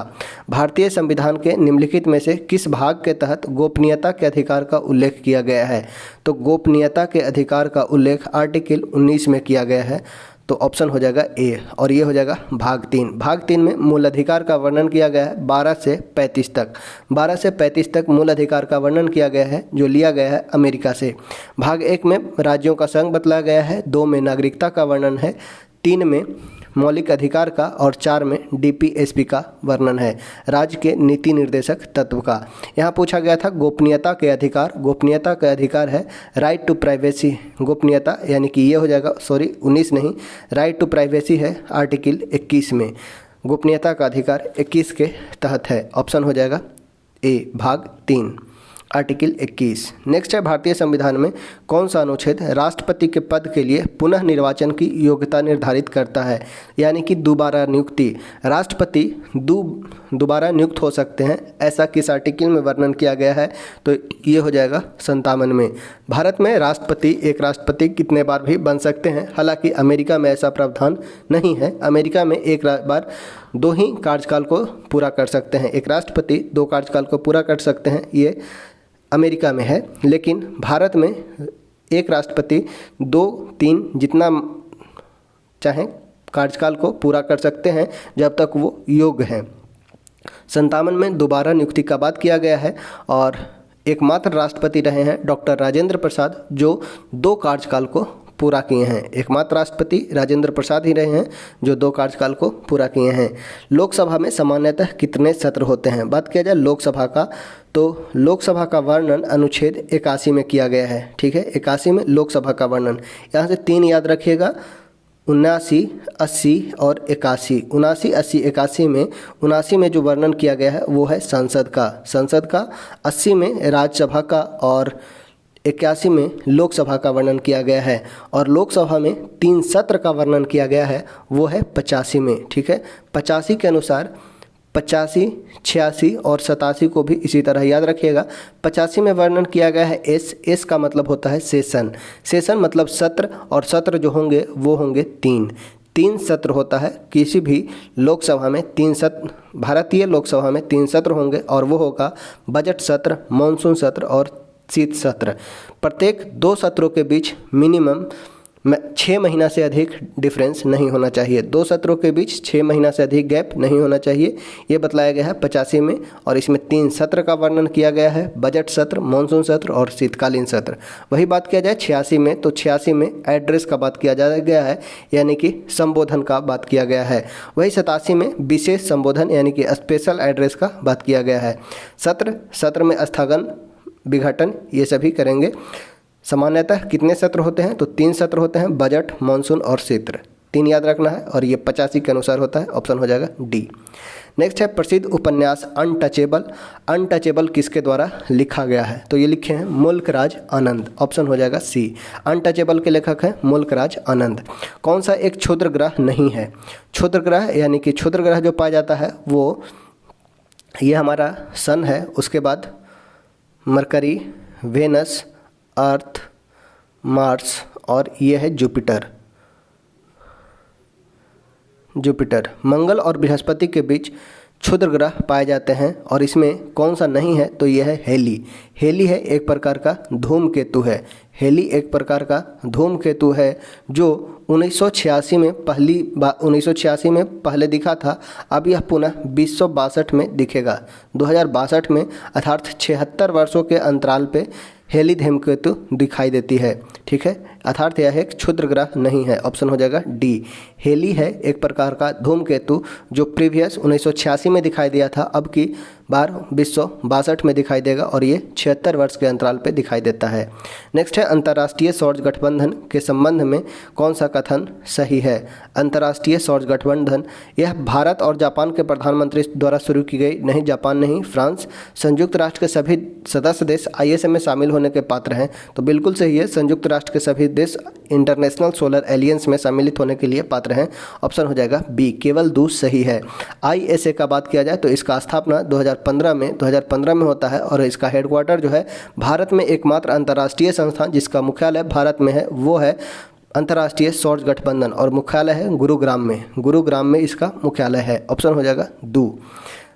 भारतीय संविधान के निम्नलिखित में से किस भाग के तहत गोपनीयता के अधिकार का उल्लेख किया गया है, तो गोपनीयता के अधिकार का उल्लेख आर्टिकल 19 में किया गया है, तो ऑप्शन हो जाएगा ए और ये हो जाएगा भाग 3। भाग 3 में मूल अधिकार का वर्णन किया गया है 12 से 35 तक, 12 से 35 तक मूल अधिकार का वर्णन किया गया है जो लिया गया है अमेरिका से। भाग 1 में राज्यों का संघ बतलाया गया है, 2 में नागरिकता का वर्णन है, 3 में मौलिक अधिकार का और 4 में डीपीएसपी का वर्णन है, राज्य के नीति निर्देशक तत्व का। यहाँ पूछा गया था गोपनीयता के अधिकार, गोपनीयता का अधिकार है राइट टू प्राइवेसी, गोपनीयता यानी कि ये हो जाएगा 19 नहीं, राइट टू प्राइवेसी है आर्टिकल 21 में, गोपनीयता का अधिकार 21 के तहत है, ऑप्शन हो जाएगा ए भाग 3 आर्टिकल 21। नेक्स्ट है, भारतीय संविधान में कौन सा अनुच्छेद राष्ट्रपति के पद के लिए पुनः निर्वाचन की योग्यता निर्धारित करता है, यानी कि दोबारा नियुक्ति, राष्ट्रपति दोबारा नियुक्त हो सकते हैं, ऐसा किस आर्टिकल में वर्णन किया गया है, तो ये हो जाएगा 57 में। भारत में एक राष्ट्रपति कितने बार भी बन सकते हैं, हालांकि अमेरिका में ऐसा प्रावधान नहीं है। अमेरिका में एक बार 2 ही कार्यकाल को पूरा कर सकते हैं, एक राष्ट्रपति 2 कार्यकाल को पूरा कर सकते हैं, ये अमेरिका में है। लेकिन भारत में एक राष्ट्रपति 2-3 जितना चाहें कार्यकाल को पूरा कर सकते हैं जब तक वो योग्य हैं। 57 में दोबारा नियुक्ति का बात किया गया है और एकमात्र राष्ट्रपति रहे हैं डॉक्टर राजेंद्र प्रसाद जो 2 कार्यकाल को पूरा किए हैं, एकमात्र राष्ट्रपति राजेंद्र प्रसाद ही रहे हैं जो 2 कार्यकाल को पूरा किए हैं। लोकसभा में सामान्यतः कितने सत्र होते हैं, बात किया जाए लोकसभा का, तो लोकसभा का वर्णन अनुच्छेद 81 में किया गया है, ठीक है, 81 में लोकसभा का वर्णन। यहाँ से 3 याद रखिएगा, 79, 80 और 81। 79, 80, 81 में 79 में जो वर्णन किया गया है वो है संसद का, 80 में राज्यसभा का और 81 में लोकसभा का वर्णन किया गया है। और लोकसभा में 3 सत्र का वर्णन किया गया है वो है 85 में, ठीक है। 85 के अनुसार 85, 86 और 87 को भी इसी तरह याद रखिएगा। 85 में वर्णन किया गया है एस का मतलब होता है सेशन मतलब सत्र, और सत्र जो होंगे वो होंगे 3 सत्र होता है किसी भी लोकसभा में, 3 सत्र, भारतीय लोकसभा में 3 सत्र होंगे और वो होगा बजट सत्र, मानसून सत्र और शीत सत्र। प्रत्येक 2 सत्रों के बीच मिनिमम 6 महीना से अधिक डिफरेंस नहीं होना चाहिए, 2 सत्रों के बीच 6 महीना से अधिक गैप नहीं होना चाहिए, ये बतलाया गया है 85 में। और इसमें 3 सत्र का वर्णन किया गया है, बजट सत्र, मानसून सत्र और शीतकालीन सत्र। वही बात किया जाए 86 में, तो 86 में एड्रेस का बात किया जा गया है, यानी कि संबोधन का बात किया गया है। वही 87 में विशेष संबोधन यानी कि स्पेशल एड्रेस का बात किया गया है। सत्र में स्थगन, विघटन ये सभी करेंगे। सामान्यतः कितने सत्र होते हैं, तो 3 सत्र होते हैं, बजट, मानसून और शीत, 3 याद रखना है और ये 85 के अनुसार होता है, ऑप्शन हो जाएगा डी। नेक्स्ट है, प्रसिद्ध उपन्यास अनटचेबल किसके द्वारा लिखा गया है, तो ये लिखे हैं मुल्कराज आनंद, ऑप्शन हो जाएगा सी। अनटचेबल के लेखक हैं मुल्कराज आनंद। कौन सा एक क्षुद्र ग्रह नहीं है, क्षुद्र ग्रह यानी कि क्षुद्र ग्रह जो पाया जाता है वो ये हमारा सन है, उसके बाद मरकरी, वेनस, अर्थ, मार्स और ये है जुपिटर। मंगल और बृहस्पति के बीच क्षुद्र ग्रह पाए जाते हैं और इसमें कौन सा नहीं है, तो यह है हेली। हेली है एक प्रकार का धूमकेतु है। हेली एक प्रकार का धूमकेतु है जो 1986 में 1986 में पहले दिखा था। अब यह पुनः 2062 में दिखेगा। 2062 में अर्थात 76 वर्षों के अंतराल पे हेली धूमकेतु दिखाई देती है। ठीक है, अर्थात यह एक क्षुद्र ग्रह नहीं है। ऑप्शन हो जाएगा डी। हेली है एक प्रकार का धूमकेतु जो प्रीवियस 1986 में दिखाई दिया था, अब की बार 2062 में दिखाई देगा और ये 76 वर्ष के अंतराल पे दिखाई देता है। नेक्स्ट है अंतर्राष्ट्रीय सौर गठबंधन के संबंध में कौन सा कथन सही है। अंतर्राष्ट्रीय सौर गठबंधन यह भारत और जापान के प्रधानमंत्री द्वारा शुरू की गई, नहीं जापान नहीं फ्रांस, संयुक्त राष्ट्र के सभी सदस्य देश ISA में शामिल होने के पात्र हैं। तो बिल्कुल सही है, संयुक्त राष्ट्र के सभी देश इंटरनेशनल सोलर एलियंस में सम्मिलित होने के लिए पात्र हैं। ऑप्शन हो जाएगा बी, केवल दूस सही है। ISA का बात किया जाए तो इसका स्थापना 2015 में होता है और इसका हेडक्वार्टर जो है भारत में एकमात्र अंतर्राष्ट्रीय संस्थान जिसका मुख्यालय भारत में है वो है अंतर्राष्ट्रीय सौर गठबंधन और मुख्यालय है गुरुग्राम में इसका मुख्यालय है। ऑप्शन हो जाएगा दो।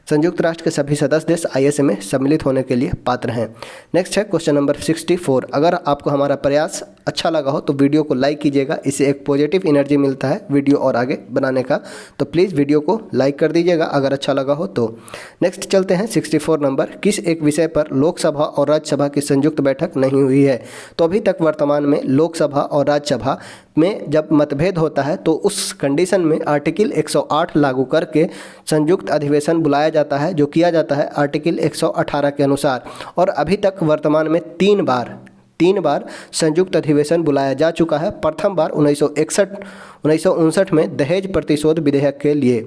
संयुक्त राष्ट्र के सभी सदस्य देश ISA में सम्मिलित होने के लिए पात्र हैं। नेक्स्ट है क्वेश्चन नंबर 64। अगर आपको हमारा प्रयास अच्छा लगा हो तो वीडियो को लाइक कीजिएगा, इससे एक पॉजिटिव एनर्जी मिलता है वीडियो और आगे बनाने का। तो प्लीज़ वीडियो को लाइक कर दीजिएगा अगर अच्छा लगा हो तो। नेक्स्ट चलते हैं 64 नंबर। किस एक विषय पर लोकसभा और राज्यसभा की संयुक्त बैठक नहीं हुई है। तो अभी तक वर्तमान में लोकसभा और राज्यसभा में जब मतभेद होता है तो उस कंडीशन में आर्टिकल 108 लागू करके संयुक्त अधिवेशन बुलाया जाता है, जो किया जाता है आर्टिकल 118 के अनुसार। और अभी तक वर्तमान में तीन बार संयुक्त अधिवेशन बुलाया जा चुका है। प्रथम बार 1959 में दहेज प्रतिशोध विधेयक के लिए,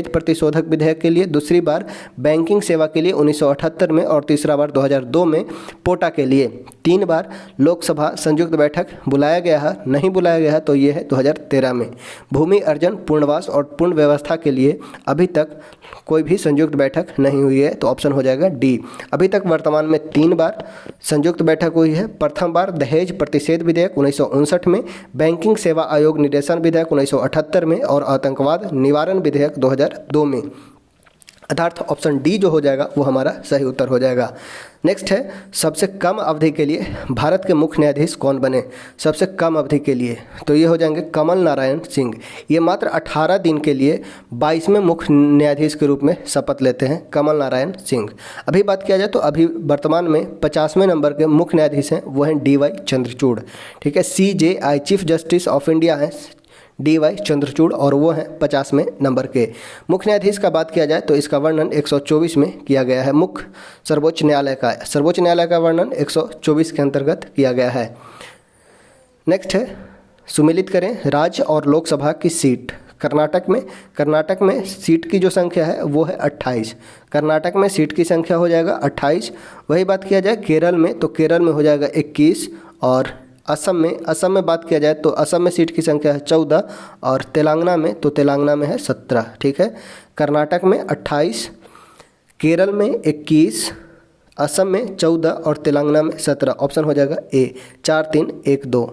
प्रतिशोधक विधेयक के लिए, दूसरी बार बैंकिंग सेवा के लिए 1978 में और तीसरा बार 2002 में पोटा के लिए। 3 बार लोकसभा संयुक्त बैठक बुलाया गया है, नहीं बुलाया गया है तो ये है 2013 में। भूमि अर्जन, पुनर्वास और पूर्ण व्यवस्था के लिए अभी तक कोई भी संयुक्त बैठक नहीं हुई है, तो ऑप्शन हो जाएगा डी। अभी तक वर्तमान में 3 बार संयुक्त बैठक हुई है। प्रथम बार दहेज प्रतिषेध विधेयक 1959 में, बैंकिंग सेवा आयोग निर्देशन विधेयक 1978 में और आतंकवाद निवारण विधेयक 2002 में। अर्थात ऑप्शन डी जो हो जाएगा वो हमारा सही उत्तर हो जाएगा। नेक्स्ट है सबसे कम अवधि के लिए भारत के मुख्य न्यायाधीश कौन बने। सबसे कम अवधि के लिए तो ये हो जाएंगे कमल नारायण सिंह। ये मात्र 18 दिन के लिए 22वें मुख्य न्यायाधीश के रूप में शपथ लेते हैं कमल नारायण सिंह। अभी बात किया जाए तो अभी वर्तमान में 50वें नंबर के मुख्य न्यायाधीश हैं वो हैं DY चंद्रचूड़। ठीक है, CJI chief justice of India हैं DY चंद्रचूड़ और वो हैं 50वें नंबर के। मुख्य न्यायाधीश का बात किया जाए तो इसका वर्णन 124 में किया गया है। मुख्य सर्वोच्च न्यायालय का वर्णन 124 के अंतर्गत किया गया है। नेक्स्ट है सुमेलित करें राज्य और लोकसभा की सीट। कर्नाटक में सीट की जो संख्या है वो है 28। कर्नाटक में सीट की संख्या हो जाएगा 28। वही बात किया जाए केरल में तो केरल में हो जाएगा 21 और असम में बात किया जाए तो असम में सीट की संख्या है 14 और तेलंगाना में है 17। ठीक है, कर्नाटक में 28, केरल में 21, असम में 14 और तेलंगाना में 17। ऑप्शन हो जाएगा ए 4, 3, 1, 2।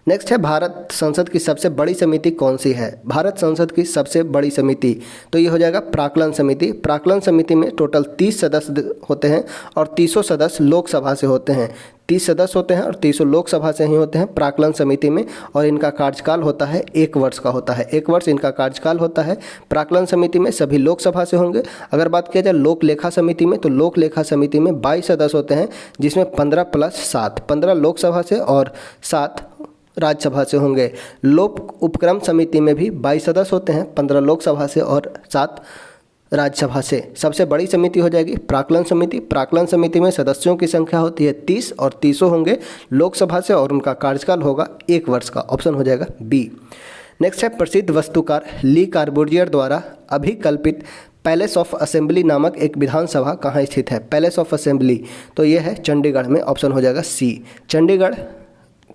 नेक्स्ट है भारत संसद की सबसे बड़ी समिति कौन सी है। भारत संसद की सबसे बड़ी समिति तो ये हो जाएगा प्राक्कलन समिति। प्राक्कलन समिति में टोटल 30 सदस्य होते हैं और 30 सदस्य लोकसभा से होते हैं। 30 सदस्य होते हैं और 30 लोकसभा से ही होते हैं प्राक्कलन समिति में और इनका कार्यकाल होता है 1 वर्ष का होता है। 1 वर्ष इनका कार्यकाल होता है। प्राक्कलन समिति में सभी लोकसभा से होंगे। अगर बात किया जाए लोक लेखा समिति में तो लोक लेखा समिति में 22 सदस्य होते हैं जिसमें 15 + 7, 15 लोकसभा से और 7 राज्यसभा से होंगे। लोक उपक्रम समिति में भी 22 सदस्य होते हैं, 15 लोकसभा से और 7 राज्यसभा से। सबसे बड़ी समिति हो जाएगी प्राक्कलन समिति। प्राक्कलन समिति में सदस्यों की संख्या होती है 30 और 30 होंगे लोकसभा से और उनका कार्यकाल होगा 1 वर्ष का। ऑप्शन हो जाएगा बी। नेक्स्ट है प्रसिद्ध वास्तुकार ली कॉर्बूजियर द्वारा अभिकल्पित पैलेस ऑफ असेंबली नामक एक विधानसभा कहाँ स्थित है। पैलेस ऑफ असेंबली तो ये है चंडीगढ़ में। ऑप्शन हो जाएगा सी। चंडीगढ़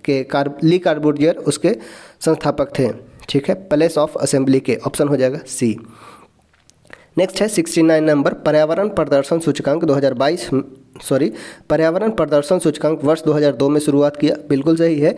के ली कॉर्बूजियर उसके संस्थापक थे। ठीक है, पैलेस ऑफ असेंबली के। ऑप्शन हो जाएगा सी। नेक्स्ट है 69 नंबर पर्यावरण प्रदर्शन सूचकांक पर्यावरण प्रदर्शन सूचकांक वर्ष 2002 में शुरुआत किया। बिल्कुल सही है।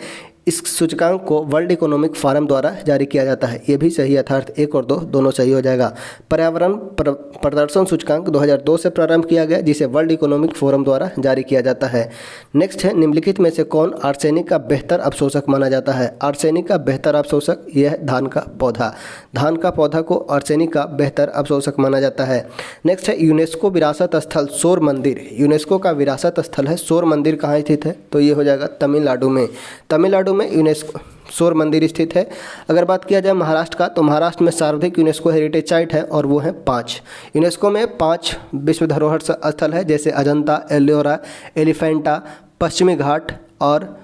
इस सूचकांक को वर्ल्ड इकोनॉमिक फोरम द्वारा जारी किया जाता है। ये भी सही, अर्थात 1 और 2 दोनों सही हो जाएगा। पर्यावरण प्रदर्शन सूचकांक 2002 से प्रारंभ किया गया, जिसे वर्ल्ड इकोनॉमिक फोरम द्वारा जारी किया जाता है। नेक्स्ट है, निम्नलिखित में से कौन आर्सेनिक का बेहतर अवशोषक माना जाता है? आर्सेनिक का बेहतर अवशोषक यह है धान का पौधा। धान का पौधा को आर्सेनिक का बेहतर अवशोषक माना जाता है। नेक्स्ट है, यूनेस्को विरासत स्थल सौर मंदिर। यूनेस्को का विरासत स्थल है सौर मंदिर कहाँ स्थित है? तो ये हो जाएगा तमिलनाडु में। तमिलनाडु में यूनेस्को सौर मंदिर स्थित है। अगर बात किया जाए महाराष्ट्र का, तो महाराष्ट्र में सर्वाधिक यूनेस्को हेरिटेज साइट है और वो है 5। यूनेस्को में 5 विश्व धरोहर स्थल है, जैसे अजंता, एल्लोरा, एलिफेंटा, पश्चिमी घाट और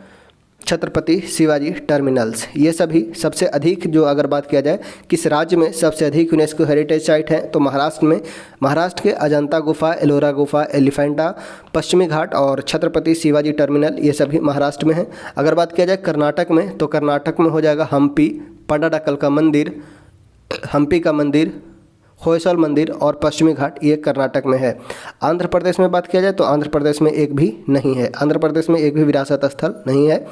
छत्रपति शिवाजी टर्मिनल्स। ये सभी सबसे अधिक, जो अगर बात किया जाए किस राज्य में सबसे अधिक यूनेस्को हेरिटेज साइट है, तो महाराष्ट्र में। महाराष्ट्र के अजंता गुफा, एलोरा गुफा, एलिफेंटा, पश्चिमी घाट और छत्रपति शिवाजी टर्मिनल, ये सभी महाराष्ट्र में है। अगर बात किया जाए कर्नाटक में, तो कर्नाटक में हो जाएगा हम्पी, पट्टाडकल का मंदिर, हम्पी का मंदिर, होयसल मंदिर और पश्चिमी घाट, ये कर्नाटक में है। आंध्र प्रदेश में बात किया जाए तो आंध्र प्रदेश में एक भी नहीं है। आंध्र प्रदेश में एक भी विरासत स्थल नहीं है।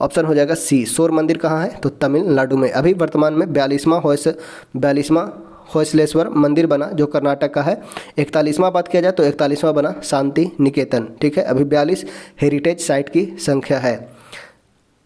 ऑप्शन हो जाएगा सी। सौर मंदिर कहाँ है? तो तमिलनाडु में। अभी वर्तमान में 42वां होयसलेश्वर मंदिर बना, जो कर्नाटक का है। 41वां बात किया जाए तो 41वां बना शांति निकेतन। ठीक है, अभी 42 हेरिटेज साइट की संख्या है।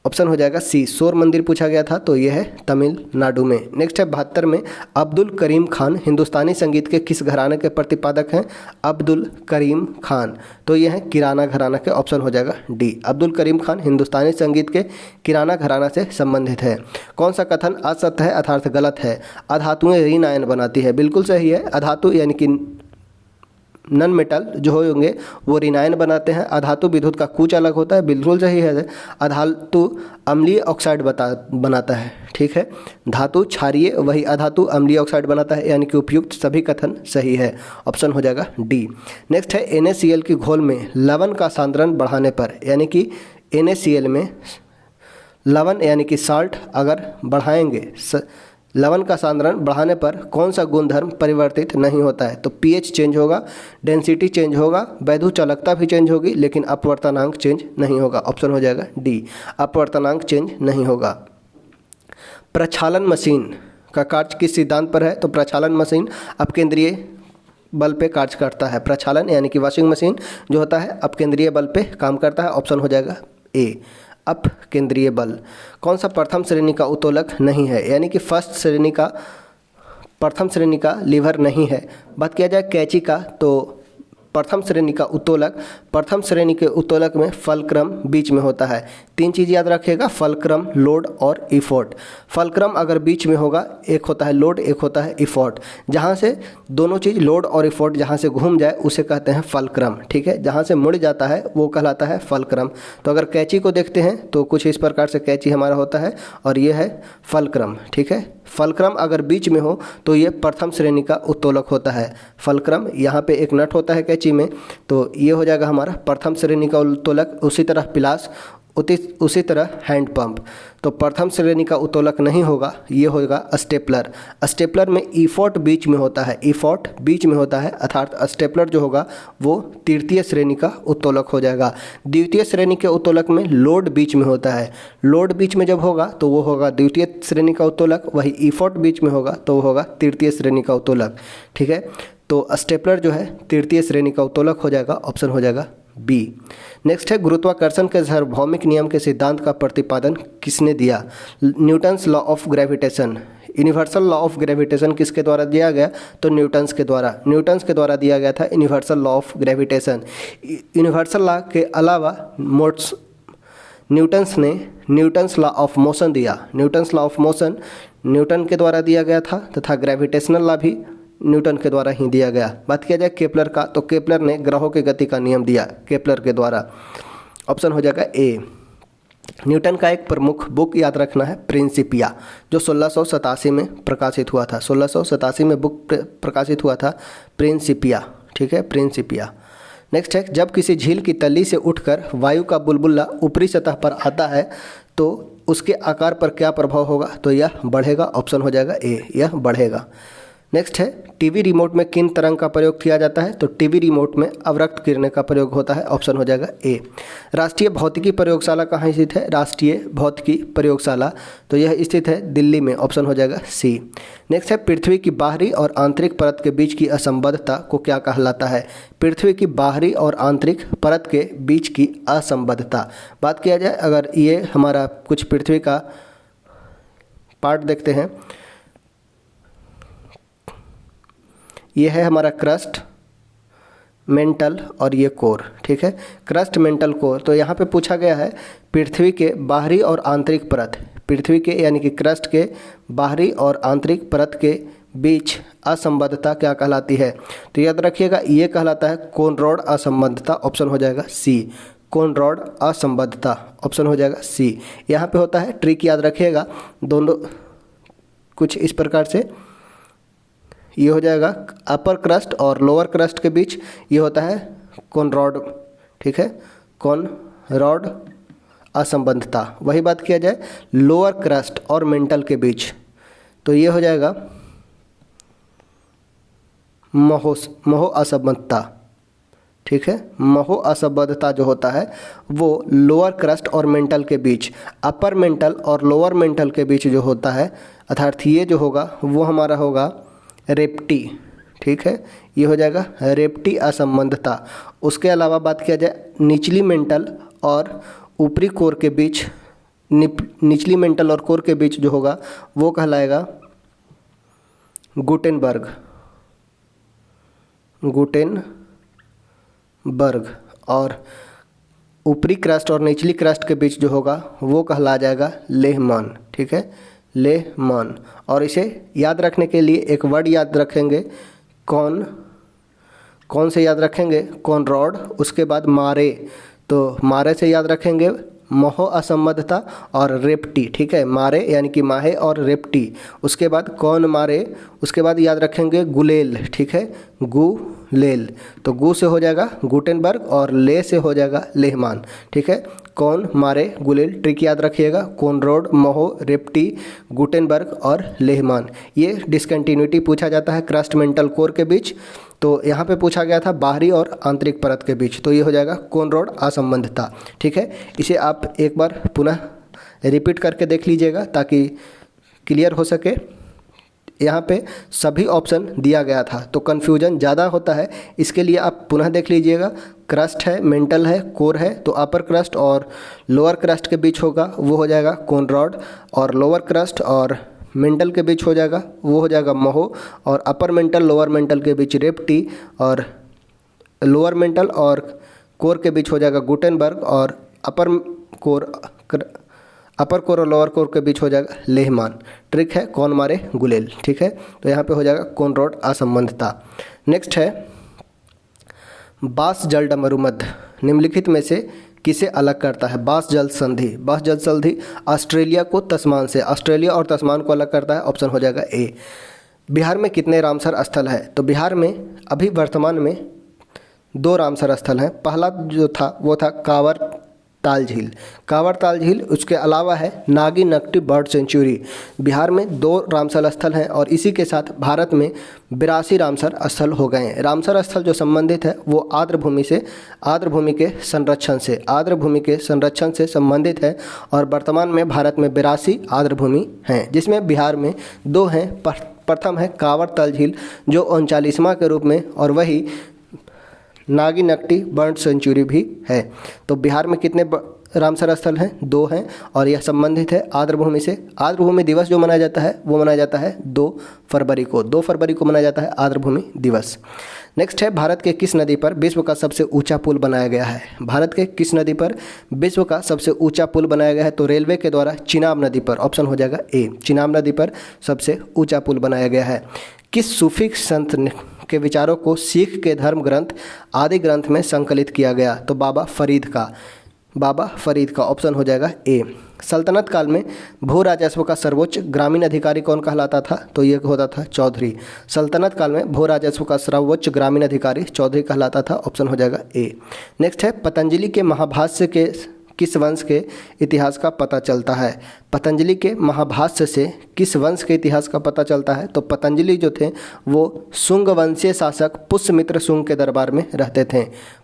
ऑप्शन हो जाएगा सी। सौर मंदिर पूछा गया था, तो ये है तमिलनाडु में। नेक्स्ट है 72 में, अब्दुल करीम खान हिंदुस्तानी संगीत के किस घराने के प्रतिपादक हैं? अब्दुल करीम खान, तो ये है किराना घराना के। ऑप्शन हो जाएगा डी। अब्दुल करीम खान हिंदुस्तानी संगीत के किराना घराना से संबंधित है। कौन सा कथन असत्य है अर्थात गलत है? अधातुएं ऋण आयन बनाती है। बिल्कुल सही है। अधातु यानी कि नन मेटल जो होंगे वो ऋणायन बनाते हैं। अधातु विद्युत का कूच अलग होता है। बिल्कुल सही है। अधातु अम्लीय ऑक्साइड बनाता है। ठीक है, धातु क्षारीय, वही अधातु अम्लीय ऑक्साइड बनाता है, यानी कि उपयुक्त सभी कथन सही है। ऑप्शन हो जाएगा डी। नेक्स्ट है, NaCl की घोल में लवण का सांद्रण बढ़ाने पर, यानी कि NaCl में लवण यानी कि साल्ट अगर बढ़ाएंगे, लवण का सांद्रण बढ़ाने पर कौन सा गुणधर्म परिवर्तित नहीं होता है? तो pH चेंज होगा, डेंसिटी चेंज होगा, वैद्युत चालकता भी चेंज होगी, लेकिन अपवर्तनांक चेंज नहीं होगा। ऑप्शन हो जाएगा डी। अपवर्तनांक चेंज नहीं होगा। प्रक्षालन मशीन का कार्य किस सिद्धांत पर है? तो प्रक्षालन मशीन अपकेंद्रीय बल पे कार्य करता है। प्रक्षालन यानी कि वॉशिंग मशीन जो होता है अपकेंद्रीय बल पे काम करता है। ऑप्शन हो जाएगा ए, अप केंद्रीय बल। कौन सा प्रथम श्रेणी का उत्तोलक नहीं है? यानी कि प्रथम श्रेणी का लीवर नहीं है। बात किया जाए कैंची का, तो प्रथम श्रेणी का उत्तोलक, प्रथम श्रेणी के उत्तोलक में फलक्रम बीच में होता है। 3 चीज़ याद रखिएगा, फलक्रम, लोड और इफोर्ट। फलक्रम अगर बीच में होगा, एक होता है लोड, एक होता है इफोर्ट। जहाँ से दोनों चीज़ लोड और इफोर्ट जहाँ से घूम जाए उसे कहते हैं फलक्रम। ठीक है, जहाँ से मुड़ जाता है वो कहलाता है फलक्रम। तो अगर कैंची को देखते हैं तो कुछ इस प्रकार से कैंची हमारा होता है और ये है फलक्रम। ठीक है, फलक्रम अगर बीच में हो तो ये प्रथम श्रेणी का उत्तोलक होता है। फलक्रम, यहाँ पे एक नट होता है कैंची में, तो ये हो जाएगा हमारा प्रथम श्रेणी का उत्तोलक। उसी तरह पिलास, उसी तरह हैंड पंप। तो प्रथम श्रेणी का उत्तोलक नहीं होगा, ये होगा स्टेपलर। स्टेपलर में इफोर्ट बीच में होता है, इफोर्ट बीच में होता है, अर्थात स्टेपलर जो होगा वो तृतीय श्रेणी का उत्तोलक हो जाएगा। द्वितीय श्रेणी के उत्तोलक में लोड बीच में होता है। लोड बीच में जब होगा तो वो होगा द्वितीय श्रेणी का उत्तोलक, वही इफोर्ट बीच में होगा तो वो होगा तृतीय श्रेणी का उत्तोलक। ठीक है, तो स्टेपलर जो है तृतीय श्रेणी का उत्तोलक हो जाएगा। ऑप्शन हो जाएगा बी। नेक्स्ट है, गुरुत्वाकर्षण के सार्वभौमिक नियम के सिद्धांत का प्रतिपादन किसने दिया? Newton's law of gravitation. Universal law of gravitation किसके द्वारा दिया गया? तो न्यूटन्स के द्वारा दिया गया था universal law of gravitation. Universal law के अलावा न्यूटन्स ने न्यूटन्स लॉ ऑफ मोशन दिया। Newton's law of motion Newton के द्वारा दिया गया था, तथा ग्रेविटेशनल लॉ भी न्यूटन के द्वारा ही दिया गया। बात किया जाए केपलर का, तो केपलर ने ग्रहों की गति का नियम दिया केपलर के द्वारा। ऑप्शन हो जाएगा ए। न्यूटन का एक प्रमुख बुक याद रखना है प्रिंसिपिया, जो 1687 में प्रकाशित हुआ था। 1687 में बुक प्रकाशित हुआ था प्रिंसिपिया। ठीक है, प्रिंसिपिया। नेक्स्ट है, जब किसी झील की तली से उठकर वायु का बुलबुला ऊपरी सतह पर आता है तो उसके आकार पर क्या प्रभाव होगा? तो यह बढ़ेगा। ऑप्शन हो जाएगा ए, यह बढ़ेगा। नेक्स्ट है टीवी रिमोट में किन तरंग का प्रयोग किया जाता है? तो टीवी रिमोट में अवरक्त किरणें का प्रयोग होता है। ऑप्शन हो जाएगा ए। राष्ट्रीय भौतिकी प्रयोगशाला कहाँ स्थित है? राष्ट्रीय भौतिकी प्रयोगशाला तो यह स्थित है दिल्ली में। ऑप्शन हो जाएगा सी। नेक्स्ट है पृथ्वी की बाहरी और आंतरिक परत के बीच की असंबद्धता को क्या कहलाता है? पृथ्वी की बाहरी और आंतरिक परत के बीच की असंबद्धता। बात किया जाए अगर ये हमारा कुछ पृथ्वी का पार्ट देखते हैं, ये है हमारा क्रस्ट, मेंटल और ये कोर। ठीक है, क्रस्ट, मेंटल, कोर। तो यहाँ पे पूछा गया है पृथ्वी के बाहरी और आंतरिक परत, पृथ्वी के यानी कि क्रस्ट के बाहरी और आंतरिक परत के बीच असंबद्धता क्या कहलाती है? तो याद रखिएगा ये कहलाता है कोनरॉड असंबद्धता। ऑप्शन हो जाएगा सी, कोनरॉड असंबद्धता। ऑप्शन हो जाएगा सी। यहाँ पे होता है ट्रिक, याद रखिएगा दोनों कुछ इस प्रकार से, ये हो जाएगा अपर क्रस्ट और लोअर क्रस्ट के बीच ये होता है कोनरॉड। ठीक है, कोनरॉड असंबद्धता। वही बात किया जाए लोअर क्रस्ट और मेंटल के बीच तो ये हो जाएगा महो असंबद्धता। ठीक है, महो असंबद्धता जो होता है वो लोअर क्रस्ट और मेंटल के बीच, अपर मेंटल और लोअर मेंटल के बीच जो होता है, अर्थात ये जो होगा वो हमारा होगा रेप्टी। ठीक है, ये हो जाएगा रेप्टी असंबद्धता। उसके अलावा बात किया जाए निचली मेंटल और ऊपरी कोर के बीच, निचली मेंटल और कोर के बीच जो होगा वो कहलाएगा गुटेनबर्ग, गुटेनबर्ग। और ऊपरी क्रस्ट और निचली क्रस्ट के बीच जो होगा वो कहला जाएगा लेहमान। ठीक है, लेहमान। और इसे याद रखने के लिए एक वर्ड याद रखेंगे, कौन से याद रखेंगे? कोनरॉड, उसके बाद मारे, तो मारे से याद रखेंगे महो असंबद्धता और रेप्टी। ठीक है, मारे यानी कि माहे और रेप्टी। उसके बाद कौन मारे, उसके बाद याद रखेंगे गुलेल। ठीक है, गुलेल। तो गु से हो जाएगा गुटेनबर्ग और ले से हो जाएगा लेहमान। ठीक है, कौन मारे गुलेल। ट्रिक याद रखिएगा, कोनरॉड, महो, रेप्टी, गुटेनबर्ग और लेहमान। ये डिसकंटिन्यूटी पूछा जाता है क्रस्ट मेंटल कोर के बीच। तो यहाँ पे पूछा गया था बाहरी और आंतरिक परत के बीच, तो ये हो जाएगा कोनरॉड असंबद्धता। ठीक है, इसे आप एक बार पुनः रिपीट करके देख लीजिएगा ताकि क्लियर हो सके। यहाँ पे सभी ऑप्शन दिया गया था तो कन्फ्यूजन ज़्यादा होता है, इसके लिए आप पुनः देख लीजिएगा। क्रस्ट है, मेंटल है, कोर है, तो अपर क्रस्ट और लोअर क्रस्ट के बीच होगा वो हो जाएगा कोनरॉड, और लोअर क्रस्ट और मेंटल के बीच हो जाएगा वो हो जाएगा महो, और अपर मेंटल लोअर मेंटल के बीच रेप्टी, और लोअर मेंटल और कोर के बीच हो जाएगा गुटेनबर्ग, और अपर कोर और लोअर कोर के बीच हो जाएगा लेहमान। ट्रिक है कौन मारे गुलेल। ठीक है, तो यहाँ पे हो जाएगा कोनरॉड असंबद्धता। नेक्स्ट है बास जल डमरूमध्य निम्नलिखित में से किसे अलग करता है? बास जल संधि। बास जल संधि ऑस्ट्रेलिया को तस्मान से, ऑस्ट्रेलिया और तस्मान को अलग करता है। ऑप्शन हो जाएगा ए। बिहार में कितने रामसर स्थल है? तो बिहार में अभी वर्तमान में 2 रामसर स्थल हैं। पहला जो था वो था कांवर ताल झील, कांवर ताल झील। उसके अलावा है नागी नकटी बर्ड सेंचुरी। बिहार में 2 रामसर स्थल हैं और इसी के साथ भारत में 82 रामसर स्थल हो गए हैं। रामसर स्थल जो संबंधित है वो आर्द्रभूमि के संरक्षण से संबंधित है, और वर्तमान में भारत में 82 आर्द्रभूमि हैं, जिसमें बिहार में 2 हैं। प्रथम है कांवर ताल झील जो 39वां के रूप में, और वही नागी नकटी बर्ड सेंचुरी भी है। तो बिहार में कितने रामसर स्थल हैं? 2 हैं, और यह संबंधित है आर्द्रभूमि से। आर्द्रभूमि दिवस जो मनाया जाता है वो मनाया जाता है 2 फरवरी को। 2 फरवरी को मनाया जाता है आर्द्रभूमि दिवस। नेक्स्ट है भारत के किस नदी पर विश्व का सबसे ऊंचा पुल बनाया गया है? भारत के किस नदी पर विश्व का सबसे ऊंचा पुल बनाया गया है? तो रेलवे के द्वारा चिनाब नदी पर। ऑप्शन हो जाएगा ए, चिनाब नदी पर सबसे ऊंचा पुल बनाया गया है। किस सूफी संत के विचारों को सिख के धर्म ग्रंथ आदि ग्रंथ में संकलित किया गया? तो बाबा फरीद का। ऑप्शन हो जाएगा ए। सल्तनत काल में भू राजस्व का सर्वोच्च ग्रामीण अधिकारी कौन कहलाता था? तो ये होता था चौधरी। सल्तनत काल में भू राजस्व का सर्वोच्च ग्रामीण अधिकारी चौधरी कहलाता था। ऑप्शन हो जाएगा ए। नेक्स्ट है पतंजलि के महाभाष्य किस वंश के इतिहास का पता चलता है? पतंजलि के महाभाष्य से किस वंश के इतिहास का पता चलता है? तो पतंजलि जो थे वो शुंग वंशीय शासक पुष्यमित्र शुंग के दरबार में रहते थे।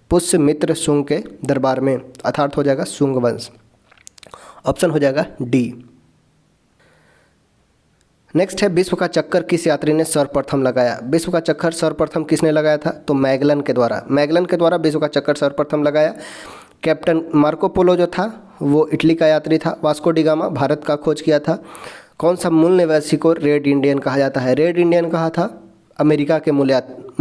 पुष्यमित्र शुंग के दरबार में, अर्थात हो जाएगा शुंग वंश। ऑप्शन हो जाएगा डी। नेक्स्ट है, विश्व का चक्कर किस यात्री ने सर्वप्रथम लगाया? विश्व का चक्कर सर्वप्रथम किसने लगाया था? तो मैगलन के द्वारा। मैगलन के द्वारा विश्व का चक्कर सर्वप्रथम लगाया। कैप्टन मार्को पोलो जो था वो इटली का यात्री था। वास्को डी गामा भारत का खोज किया था। कौन सा मूल निवासी को रेड इंडियन कहा जाता है? रेड इंडियन कहा था अमेरिका के मूल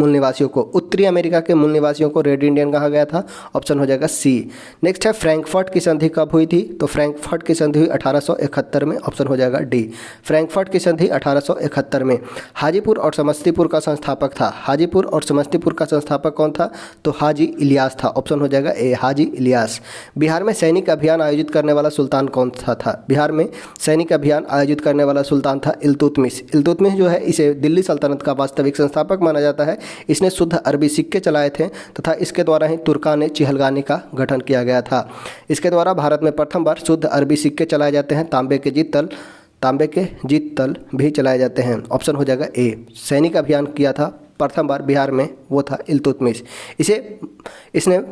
निवासियों को, उत्तरी अमेरिका के मूल निवासियों को रेड इंडियन कहा गया था। ऑप्शन हो जाएगा सी। नेक्स्ट है, फ्रैंकफर्ट की संधि कब हुई थी? तो फ्रैंकफर्ट की संधि हुई 1871 में। ऑप्शन हो जाएगा डी। फ्रैंकफर्ट की संधि 1871 में। हाजीपुर और समस्तीपुर का संस्थापक था। हाजीपुर और समस्तीपुर का संस्थापक कौन था? तो हाजी इलियास था। ऑप्शन हो जाएगा ए, हाजी इलियास। बिहार में सैनिक अभियान आयोजित करने वाला सुल्तान कौन सा था? बिहार में सैनिक अभियान आयोजित करने वाला सुल्तान था इल्तुतमिश। इल्तुतमिश जो है इसे दिल्ली सल्तनत का वास्तविक संस्थापक माना जाता है। इसने शुद्ध अरबी सिक्के चलाए थे तथा इसके द्वारा ही तुर्कान चिहलगानी का गठन किया गया था। इसके द्वारा भारत में प्रथम बार शुद्ध अरबी सिक्के चलाए जाते हैं। तांबे के जीत तल भी चलाए जाते हैं। ऑप्शन हो जाएगा ए। सैनिक अभियान किया था प्रथम बार बिहार में, वो था इल्तुतमिश। इसने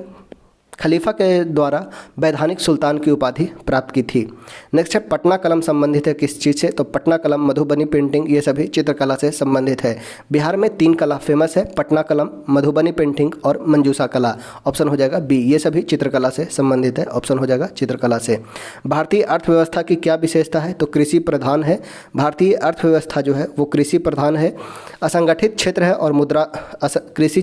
खलीफा के द्वारा वैधानिक सुल्तान की उपाधि प्राप्त की थी। नेक्स्ट है, पटना कलम संबंधित है किस चीज़ से? तो पटना कलम, मधुबनी पेंटिंग, ये सभी चित्रकला से संबंधित है। बिहार में 3 कला फेमस है, पटना कलम, मधुबनी पेंटिंग और मंजूषा कला। ऑप्शन हो जाएगा बी, ये सभी चित्रकला से संबंधित है। ऑप्शन हो जाएगा चित्रकला से। भारतीय अर्थव्यवस्था की क्या विशेषता है? तो कृषि प्रधान है। भारतीय अर्थव्यवस्था जो है वो कृषि प्रधान है। असंगठित क्षेत्र है और मुद्रा कृषि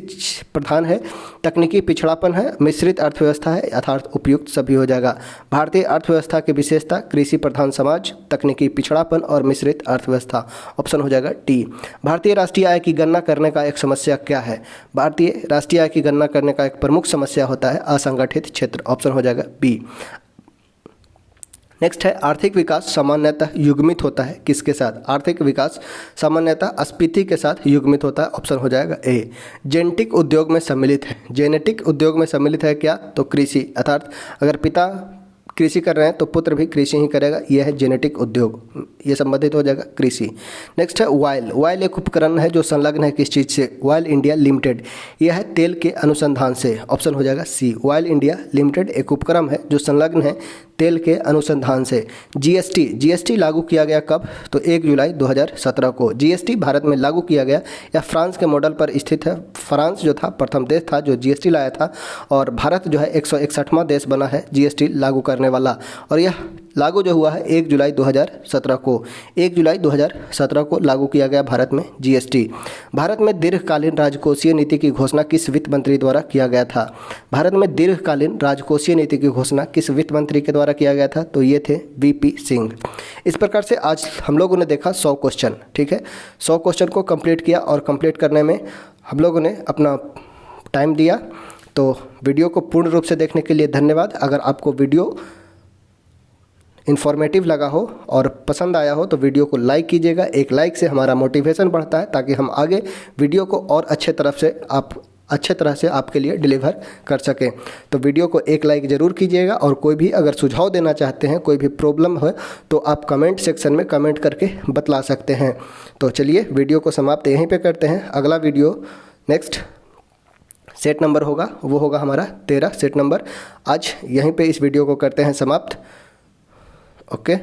प्रधान है। तकनीकी पिछड़ापन है। मिश्रित अर्थव्यवस्था है, अर्थात उपयुक्त सभी हो जाएगा। भारतीय अर्थव्यवस्था की विशेषता कृषि प्रधान समाज, तकनीकी पिछड़ापन और मिश्रित अर्थव्यवस्था। ऑप्शन हो जाएगा टी। भारतीय राष्ट्रीय आय की गणना करने का एक समस्या क्या है? भारतीय राष्ट्रीय आय की गणना करने का एक प्रमुख समस्या होता है असंगठित क्षेत्र। ऑप्शन हो जाएगा बी। नेक्स्ट है, आर्थिक विकास सामान्यतः युग्मित होता है किसके साथ? आर्थिक विकास सामान्यतः स्फीति के साथ युग्मित होता है। ऑप्शन हो जाएगा ए। जेनेटिक उद्योग में सम्मिलित है। जेनेटिक उद्योग में सम्मिलित है क्या? तो कृषि, अर्थात अगर पिता कृषि कर रहे हैं तो पुत्र भी कृषि ही करेगा। यह है जेनेटिक उद्योग, ये संबंधित हो जाएगा कृषि। नेक्स्ट है, वाइल। वाइल एक उपकरण है जो संलग्न है किस चीज़ से? वाइल इंडिया लिमिटेड, यह है तेल के अनुसंधान से। ऑप्शन हो जाएगा सी। वाइल इंडिया लिमिटेड एक उपक्रम है जो संलग्न है तेल के अनुसंधान से। जीएसटी लागू किया गया कब? तो 1 जुलाई 2017 को। जीएसटी भारत में लागू किया गया, यह फ्रांस के मॉडल पर स्थित है। फ्रांस जो था प्रथम देश था जो जीएसटी लाया था और भारत जो है 161वां देश बना है जीएसटी लागू करने वाला। और यह लागू जो हुआ है 1 जुलाई 2017 को। 1 जुलाई 2017 को लागू किया गया भारत में जीएसटी। भारत में दीर्घकालीन राजकोषीय नीति की घोषणा किस वित्त मंत्री द्वारा किया गया था? भारत में दीर्घकालीन राजकोषीय नीति की घोषणा किस वित्त मंत्री के द्वारा किया गया था? तो ये थे वीपी सिंह। इस प्रकार से आज हम लोगों ने देखा 100 क्वेश्चन। ठीक है, 100 क्वेश्चन को कंप्लीट किया और कंप्लीट करने में हम लोगों ने अपना टाइम दिया। तो वीडियो को पूर्ण रूप से देखने के लिए धन्यवाद। अगर आपको वीडियो इन्फॉर्मेटिव लगा हो और पसंद आया हो तो वीडियो को लाइक कीजिएगा। एक लाइक से हमारा मोटिवेशन बढ़ता है ताकि हम आगे वीडियो को और अच्छे तरह से आपके लिए डिलीवर कर सकें। तो वीडियो को एक लाइक ज़रूर कीजिएगा और कोई भी अगर सुझाव देना चाहते हैं, कोई भी प्रॉब्लम है तो आप कमेंट सेक्शन में कमेंट करके बतला सकते हैं। तो चलिए वीडियो को समाप्त यहीं पे करते हैं। अगला वीडियो नेक्स्ट सेट नंबर होगा, वो होगा हमारा 13 सेट नंबर। आज यहीं पे इस वीडियो को करते हैं समाप्त। ओके।